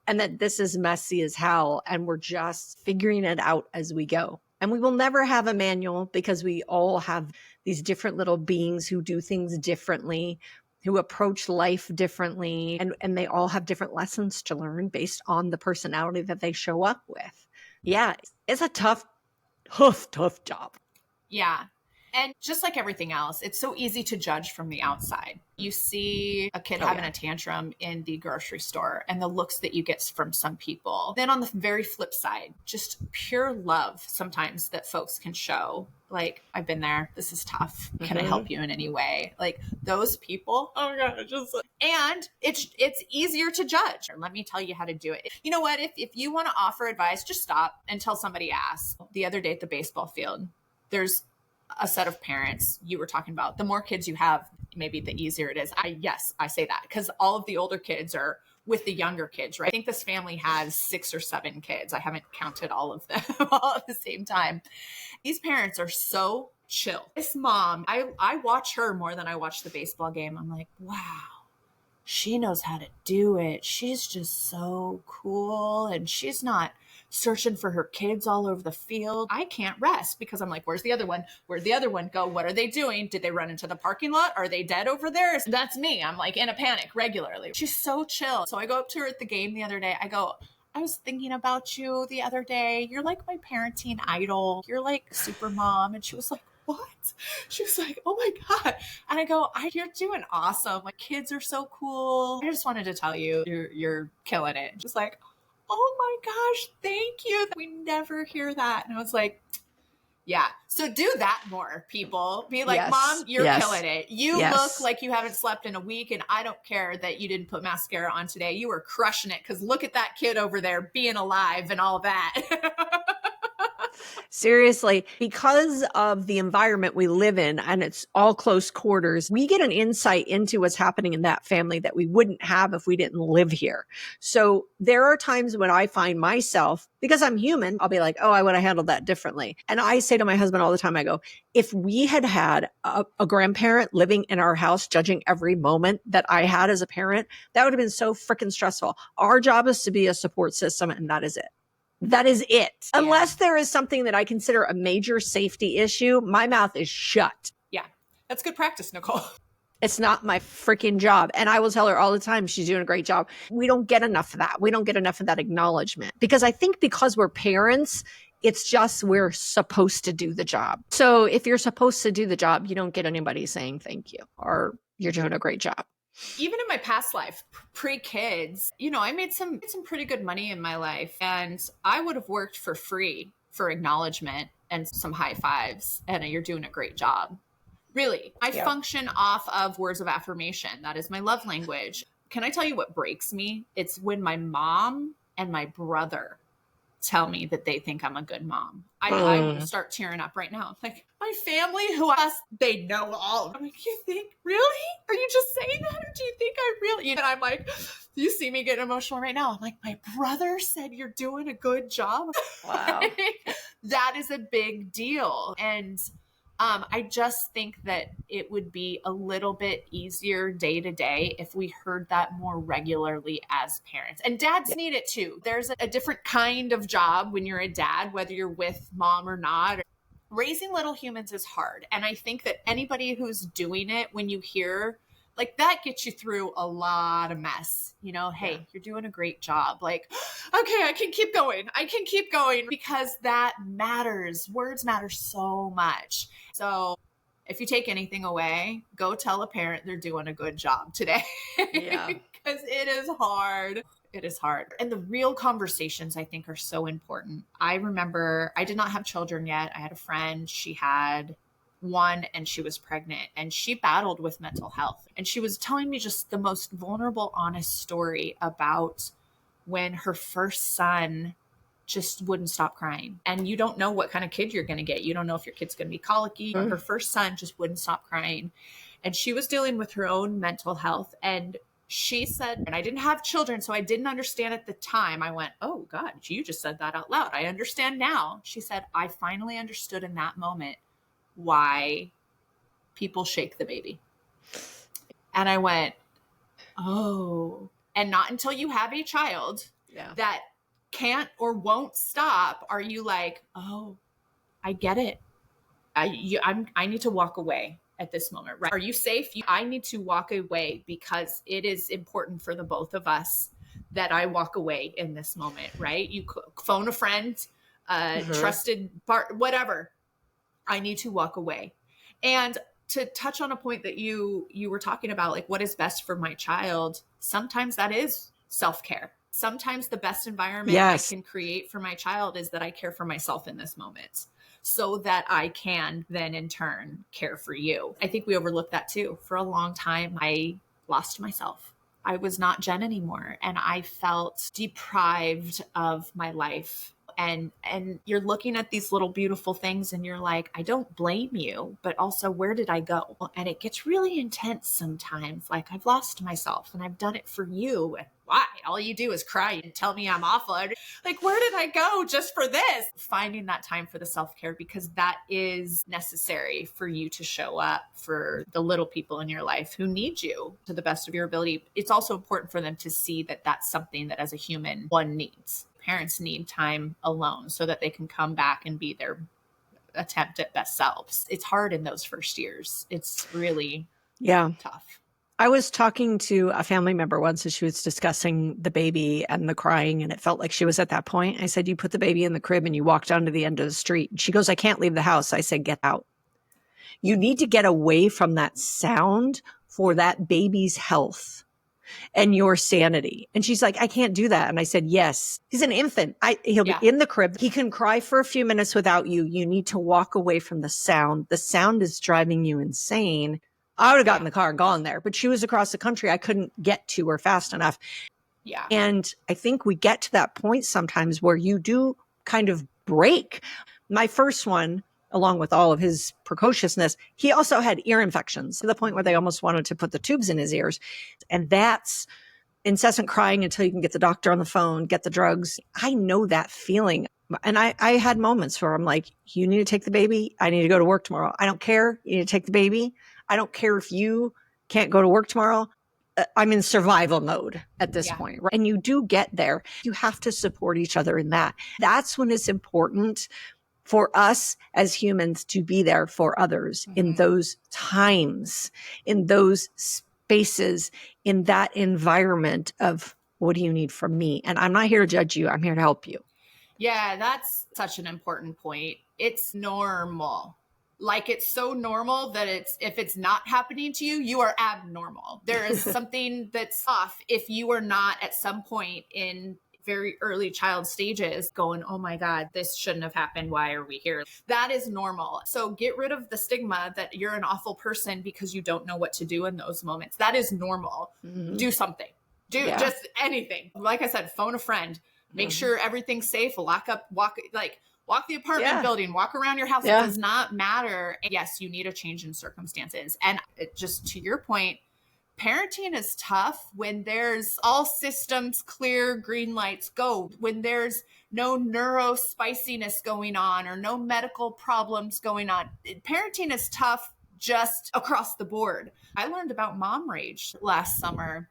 and that this is messy as hell. And we're just figuring it out as we go. And we will never have a manual because we all have these different little beings who do things differently, who approach life differently, and they all have different lessons to learn based on the personality that they show up with. Yeah, it's a tough job. Yeah. And just like everything else, it's so easy to judge from the outside. You see a kid having a tantrum in the grocery store and the looks that you get from some people. Then on the very flip side, just pure love sometimes that folks can show. Like, I've been there. This is tough. Can I help you in any way? Like, those people. Oh my God. And it's easier to judge. Let me tell you how to do it. You know what? If you want to offer advice, just stop until somebody asks. The other day at the baseball field, there's a set of parents you were talking about. The more kids you have, maybe the easier it is. I say that because all of the older kids are with the younger kids, right? I think this family has 6 or 7 kids. I haven't counted all of them all at the same time. These parents are so chill. This mom, I watch her more than I watch the baseball game. I'm like, wow, she knows how to do it. She's just so cool. And she's not searching for her kids all over the field. I can't rest because I'm like, where's the other one? Where'd the other one go? What are they doing? Did they run into the parking lot? Are they dead over there? That's me. I'm like in a panic regularly. She's so chill. So I go up to her at the game the other day. I go, I was thinking about you the other day. You're like my parenting idol. You're like super mom. And she was like, what? She was like, oh my God. And I go, you're doing awesome. My kids are so cool. I just wanted to tell you, you're killing it. Just like, oh my gosh, thank you. We never hear that. And I was like, yeah. So do that more, people. Be like, Mom, you're killing it. You look like you haven't slept in a week, and I don't care that you didn't put mascara on today. You were crushing it because look at that kid over there being alive and all that. Seriously, because of the environment we live in and it's all close quarters, we get an insight into what's happening in that family that we wouldn't have if we didn't live here. So there are times when I find myself, because I'm human, I'll be like, oh, I would have handled that differently. And I say to my husband all the time, I go, if we had had a grandparent living in our house, judging every moment that I had as a parent, that would have been so freaking stressful. Our job is to be a support system, and that is it. That is it. Yeah. Unless there is something that I consider a major safety issue, my mouth is shut. Yeah, that's good practice, Nicole. It's not my freaking job. And I will tell her all the time, she's doing a great job. We don't get enough of that. We don't get enough of that acknowledgement. Because I think because we're parents, it's just we're supposed to do the job. So if you're supposed to do the job, you don't get anybody saying thank you or you're doing a great job. Even in my past life, pre-kids, you know, I made some pretty good money in my life, and I would have worked for free for acknowledgement and some high fives, and you're doing a great job. Really. I Yeah. function off of words of affirmation. That is my love language. Can I tell you what breaks me? It's when my mom and my brother tell me that they think I'm a good mom. I want to start tearing up right now. I'm like, my family who they know all. I'm like, you think, really? Are you just saying that? Or do you think I really? And I'm like, you see me getting emotional right now. I'm like, my brother said you're doing a good job. Wow. That is a big deal. And I just think that it would be a little bit easier day to day if we heard that more regularly as parents. And dads need it too. There's a different kind of job when you're a dad, whether you're with mom or not. Raising little humans is hard. And I think that anybody who's doing it, when you hear like that, gets you through a lot of mess. You know, hey, you're doing a great job. Like, okay, I can keep going. I can keep going because that matters. Words matter so much. So if you take anything away, go tell a parent they're doing a good job today. Yeah. Because it is hard. It is hard. And the real conversations, I think, are so important. I remember I did not have children yet. I had a friend. She had one and she was pregnant and she battled with mental health. And she was telling me just the most vulnerable, honest story about when her first son just wouldn't stop crying. And you don't know what kind of kid you're going to get. You don't know if your kid's going to be colicky. Her first son just wouldn't stop crying. And she was dealing with her own mental health. And she said, and I didn't have children, so I didn't understand at the time. I went, oh God, you just said that out loud. I understand now. She said, I finally understood in that moment why people shake the baby. And I went, oh, and not until you have a child that can't or won't stop are you like, oh, I get it. I need to walk away at this moment, right? Are you safe? I need to walk away because it is important for the both of us that I walk away in this moment, right? You phone a friend, trusted part, whatever. I need to walk away. And to touch on a point that you were talking about, like what is best for my child, sometimes that is self-care. Sometimes the best environment I can create for my child is that I care for myself in this moment so that I can then in turn care for you. I think we overlook that too. For a long time, I lost myself. I was not Jen anymore. And I felt deprived of my life. And you're looking at these little beautiful things and you're like, I don't blame you, but also where did I go? And it gets really intense sometimes. Like I've lost myself and I've done it for you. And why? All you do is cry and tell me I'm awful. Like, where did I go just for this? Finding that time for the self-care, because that is necessary for you to show up for the little people in your life who need you to the best of your ability. It's also important for them to see that that's something that as a human one needs. Parents need time alone so that they can come back and be their attempt at best selves. It's hard in those first years. It's really tough. I was talking to a family member once and she was discussing the baby and the crying, and it felt like she was at that point. I said, you put the baby in the crib and you walk down to the end of the street. She goes, I can't leave the house. I said, get out. You need to get away from that sound for that baby's health and your sanity. And she's like, I can't do that. And I said, yes, he's an infant. He'll be in the crib. He can cry for a few minutes without you. You need to walk away from the sound. The sound is driving you insane. I would have gotten in the car and gone there, but she was across the country. I couldn't get to her fast enough. Yeah. And I think we get to that point sometimes where you do kind of break. My first one, along with all of his precociousness, he also had ear infections to the point where they almost wanted to put the tubes in his ears. And that's incessant crying until you can get the doctor on the phone, get the drugs. I know that feeling. And I had moments where I'm like, you need to take the baby. I need to go to work tomorrow. I don't care. You need to take the baby. I don't care if you can't go to work tomorrow. I'm in survival mode at this point. Right? And you do get there. You have to support each other in that. That's when it's important for us as humans to be there for others in those times, in those spaces, in that environment of what do you need from me? And I'm not here to judge you. I'm here to help you. Yeah, that's such an important point. It's normal. Like it's so normal that if it's not happening to you, you are abnormal. There is something that's off if you are not at some point in very early child stages going, oh my God, this shouldn't have happened. Why are we here? That is normal. So get rid of the stigma that you're an awful person because you don't know what to do in those moments. That is normal. Do something. Do just anything. Like I said, phone a friend, make sure everything's safe, walk the apartment building, walk around your house. It does not matter. And yes, you need a change in circumstances. And just to your point, parenting is tough when there's all systems clear, green lights go, when there's no neurospiciness going on or no medical problems going on. Parenting is tough just across the board. I learned about mom rage last summer.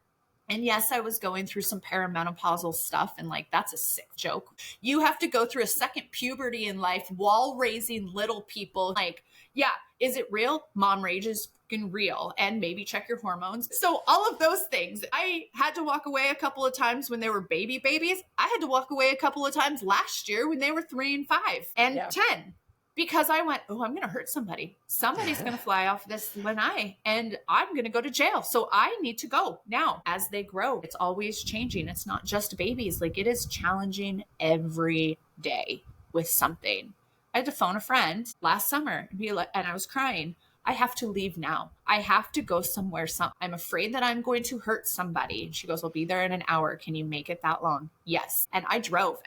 And yes, I was going through some perimenopausal stuff and like, that's a sick joke. You have to go through a second puberty in life while raising little people. Like, yeah, is it real? Mom rage is fucking real, and maybe check your hormones. So all of those things, I had to walk away a couple of times when they were babies. I had to walk away a couple of times last year when they were 3 and 5 and 10. Because I went, oh, I'm going to hurt somebody. Somebody's going to fly off this lanai and I'm going to go to jail. So I need to go now. As they grow, it's always changing. It's not just babies. Like, it is challenging every day with something. I had to phone a friend last summer and I was crying. I have to leave now. I have to go somewhere. I'm afraid that I'm going to hurt somebody. And she goes, I'll be there in an hour. Can you make it that long? Yes. And I drove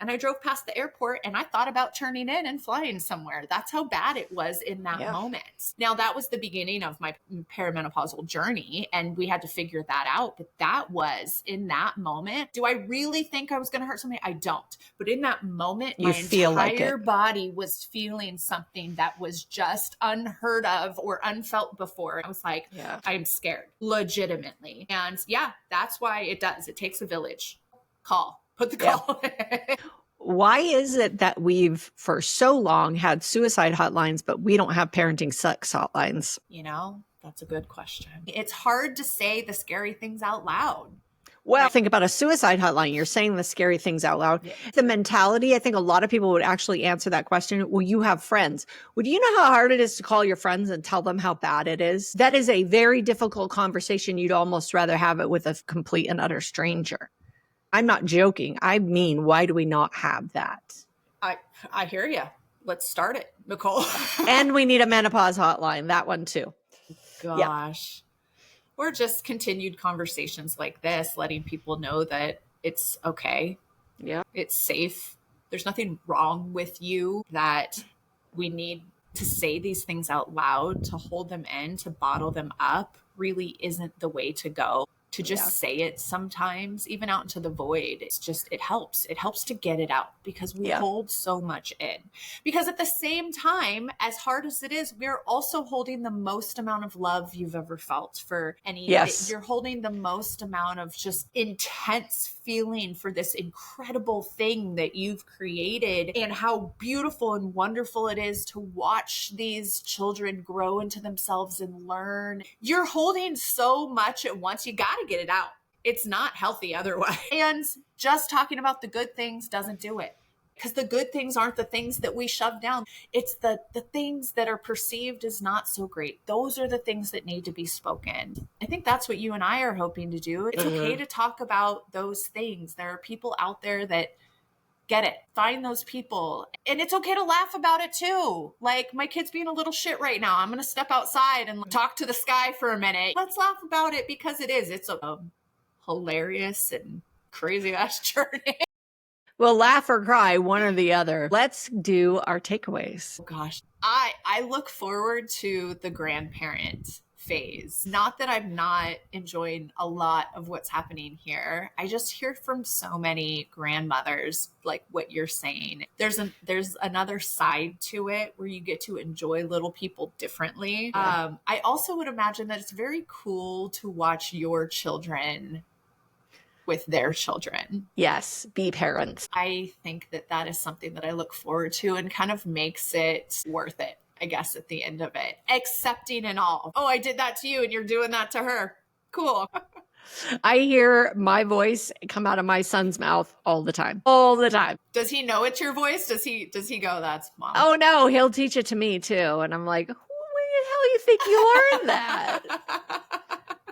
past the airport and I thought about turning in and flying somewhere. That's how bad it was in that moment. Now, that was the beginning of my perimenopausal journey and we had to figure that out. But that was in that moment. Do I really think I was going to hurt somebody? I don't. But in that moment, my entire body was feeling something that was just unheard of or unfelt before. I was like, I'm scared, legitimately. And that's why it does. It takes a village. Put the call. Why is it that we've for so long had suicide hotlines, but we don't have parenting sex hotlines? That's a good question. It's hard to say the scary things out loud. Well, think about a suicide hotline. You're saying the scary things out loud. Yeah. The mentality, I think a lot of people would actually answer that question. Well, you have friends. Well, do you know how hard it is to call your friends and tell them how bad it is? That is a very difficult conversation. You'd almost rather have it with a complete and utter stranger. I'm not joking. I mean, why do we not have that? I hear you. Let's start it, Nicole. And we need a menopause hotline. That one too. Gosh. Or just continued conversations like this, letting people know that it's okay. Yeah. It's safe. There's nothing wrong with you, that we need to say these things out loud, to hold them in, to bottle them up really isn't the way to go. To just say it sometimes, even out into the void, it helps. It helps to get it out because we hold so much in. Because at the same time, as hard as it is, we're also holding the most amount of love you've ever felt for any. Yes. You're holding the most amount of just intense feeling for this incredible thing that you've created, and how beautiful and wonderful it is to watch these children grow into themselves and learn. You're holding so much at once. You got to get it out. It's not healthy otherwise. And just talking about the good things doesn't do it, because the good things aren't the things that we shove down. It's the things that are perceived as not so great. Those are the things that need to be spoken. I think that's what you and I are hoping to do. It's okay to talk about those things. There are people out there that get it. Find those people. And it's okay to laugh about it too. Like, my kid's being a little shit right now. I'm going to step outside and talk to the sky for a minute. Let's laugh about it, because it's a hilarious and crazy ass journey. Well, laugh or cry, one or the other. Let's do our takeaways. Oh gosh. I look forward to the grandparent phase. Not that I'm not enjoying a lot of what's happening here. I just hear from so many grandmothers, like what you're saying. There's another side to it where you get to enjoy little people differently. Yeah. I also would imagine that it's very cool to watch your children with their children. Yes, be parents. I think that is something that I look forward to, and kind of makes it worth it, I guess, at the end of it. Accepting and all. Oh, I did that to you and you're doing that to her. Cool. I hear my voice come out of my son's mouth all the time. All the time. Does he know it's your voice? Does he go, that's mom? Oh no, he'll teach it to me too. And I'm like, who the hell you think you learned that?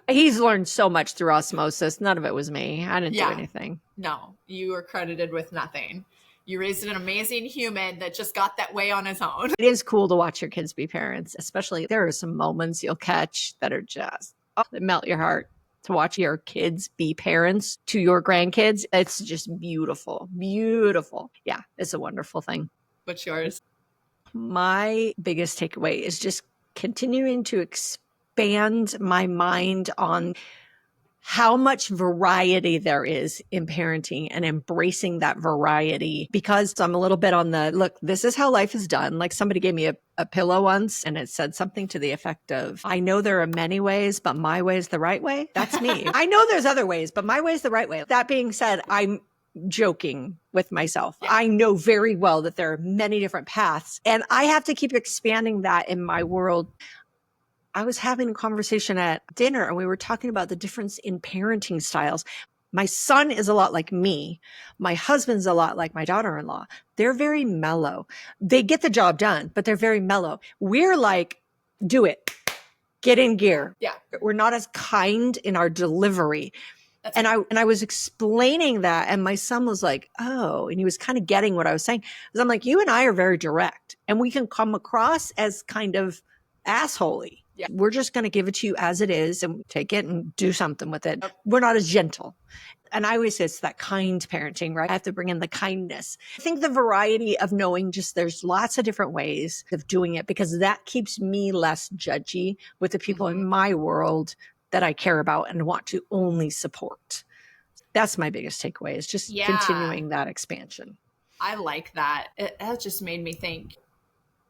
He's learned so much through osmosis. None of it was me. I didn't do anything. No, you were credited with nothing. You raised an amazing human that just got that way on his own. It is cool to watch your kids be parents, especially there are some moments you'll catch that are just, they melt your heart. To watch your kids be parents to your grandkids, it's just beautiful. Beautiful. Yeah, it's a wonderful thing. What's yours? My biggest takeaway is just continuing to expand my mind on how much variety there is in parenting and embracing that variety, because I'm a little bit on the, look, this is how life is done. Like somebody gave me a pillow once and it said something to the effect of, I know there are many ways, but my way is the right way. That's me. I know there's other ways, but my way is the right way. That being said, I'm joking with myself. Yeah. I know very well that there are many different paths and I have to keep expanding that in my world. I was having a conversation at dinner and we were talking about the difference in parenting styles. My son is a lot like me. My husband's a lot like my daughter-in-law. They're very mellow. They get the job done, but they're very mellow. We're like, do it. Get in gear. Yeah. We're not as kind in our delivery. And I was explaining that and my son was like, oh, and he was kind of getting what I was saying. Because I'm like, you and I are very direct and we can come across as kind of assholey. Yeah. We're just going to give it to you as it is and take it and do something with it. We're not as gentle. And I always say it's that kind parenting, right? I have to bring in the kindness. I think the variety of knowing just there's lots of different ways of doing it because that keeps me less judgy with the people in my world that I care about and want to only support. That's my biggest takeaway is just continuing that expansion. I like that. That just made me think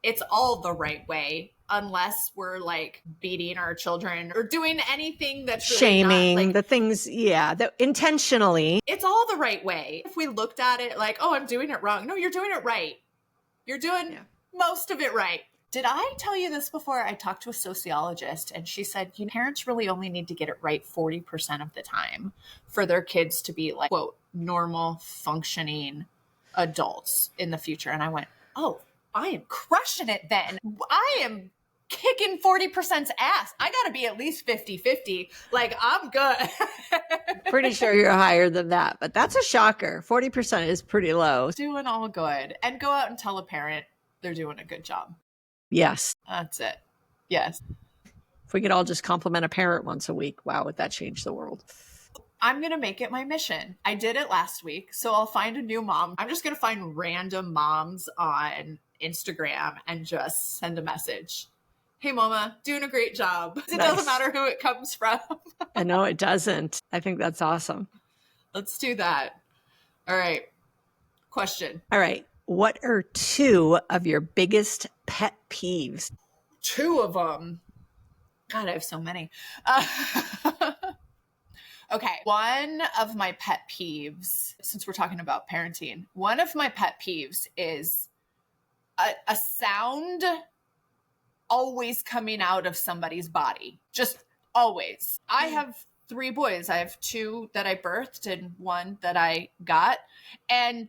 it's all the right way. Unless we're like beating our children or doing anything that's really shaming, not, like, the things, that intentionally. It's all the right way. If we looked at it like, oh, I'm doing it wrong. No, you're doing it right. You're doing most of it right. Did I tell you this before? I talked to a sociologist and she said, parents really only need to get it right 40% of the time for their kids to be like, quote, normal functioning adults in the future. And I went, oh, I am crushing it then. I am kicking 40%'s ass. I got to be at least 50-50. Like, I'm good. Pretty sure you're higher than that, but that's a shocker. 40% is pretty low. Doing all good. And go out and tell a parent they're doing a good job. Yes. That's it. Yes. If we could all just compliment a parent once a week, wow, would that change the world? I'm going to make it my mission. I did it last week, so I'll find a new mom. I'm just going to find random moms on Instagram and just send a message. Hey, mama, doing a great job. It doesn't matter who it comes from. I know it doesn't. I think that's awesome. Let's do that. All right. Question. All right. What are 2 of your biggest pet peeves? 2 of them. God, I have so many. Okay. One of my pet peeves, since we're talking about parenting, one of my pet peeves is a sound always coming out of somebody's body. Just always. I have 3 boys. I have 2 that I birthed and 1 that I got. And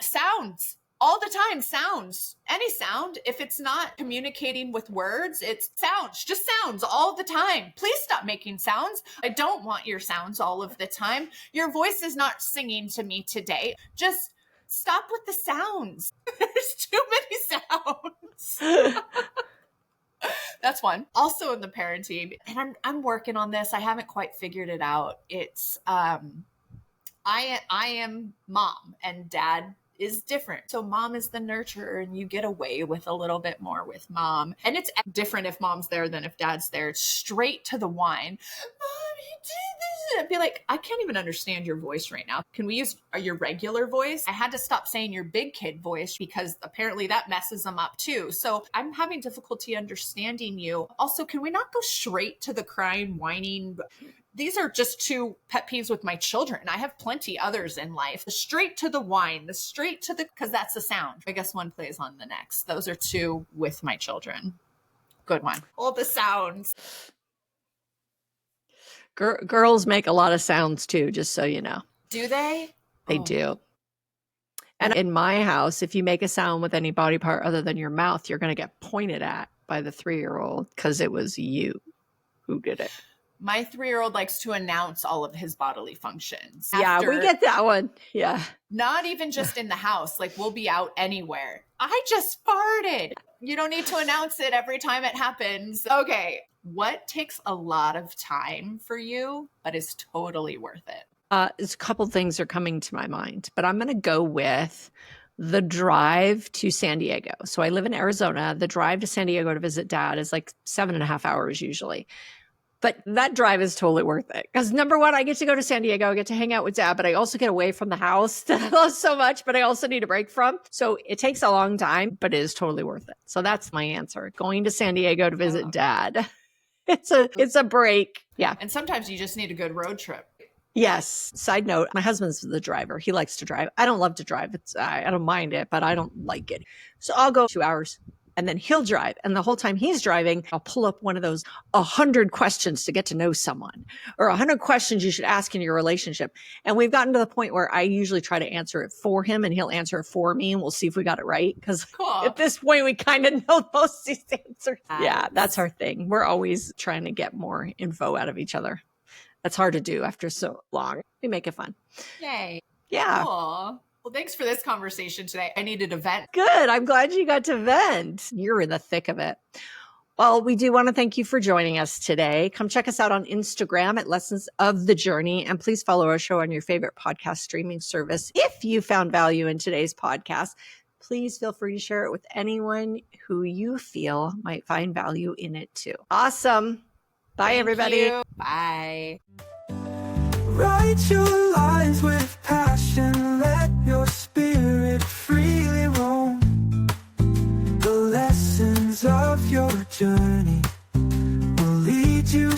sounds all the time, sounds, any sound. If it's not communicating with words, it's sounds, just sounds all the time. Please stop making sounds. I don't want your sounds all of the time. Your voice is not singing to me today. Just stop with the sounds. There's too many sounds. That's one. Also in the parenting, and I'm working on this. I haven't quite figured it out. It's I am mom and dad is different. So mom is the nurturer and you get away with a little bit more with mom. And it's different if mom's there than if dad's there. It's straight to the whine. Mom, you did this. I'd be like, I can't even understand your voice right now. Can we use your regular voice? I had to stop saying your big kid voice because apparently that messes them up too. So I'm having difficulty understanding you. Also, can we not go straight to the crying, whining? These are just 2 pet peeves with my children. I have plenty others in life. The straight to the whine, the straight to the, because that's the sound. I guess one plays on the next. Those are 2 with my children. Good one. All the sounds. Girls make a lot of sounds too, just so you know. Do they? They do. And in my house, if you make a sound with any body part other than your mouth, you're going to get pointed at by the 3-year-old because it was you who did it. My 3-year-old likes to announce all of his bodily functions. Yeah, we get that one. Yeah. Not even just in the house. Like, we'll be out anywhere. I just farted. You don't need to announce it every time it happens. Okay. What takes a lot of time for you, but is totally worth it? There's a couple things are coming to my mind, but I'm going to go with the drive to San Diego. So I live in Arizona. The drive to San Diego to visit dad is like 7.5 hours usually. But that drive is totally worth it. Because number one, I get to go to San Diego, I get to hang out with dad, but I also get away from the house that I love so much, but I also need a break from. So it takes a long time, but it is totally worth it. So that's my answer. Going to San Diego to visit dad. It's a break. Yeah. And sometimes you just need a good road trip. Yes. Side note, my husband's the driver. He likes to drive. I don't love to drive. I don't mind it, but I don't like it. So I'll go 2 hours and then he'll drive. And the whole time he's driving, I'll pull up one of those 100 questions to get to know someone, or 100 questions you should ask in your relationship. And we've gotten to the point where I usually try to answer it for him and he'll answer it for me, and we'll see if we got it right. Because at this point, we kind of know most of these answers. Yeah, that's our thing. We're always trying to get more info out of each other. That's hard to do after so long. We make it fun. Yay. Yeah. Cool. Well, thanks for this conversation today. I needed a vent. Good. I'm glad you got to vent. You're in the thick of it. Well, we do want to thank you for joining us today. Come check us out on Instagram at Lessons of the Journey. And please follow our show on your favorite podcast streaming service. If you found value in today's podcast, please feel free to share it with anyone who you feel might find value in it too. Awesome. Bye, everybody. You. Bye. Write your lives with passion, let your spirit freely roam. The lessons of your journey will lead you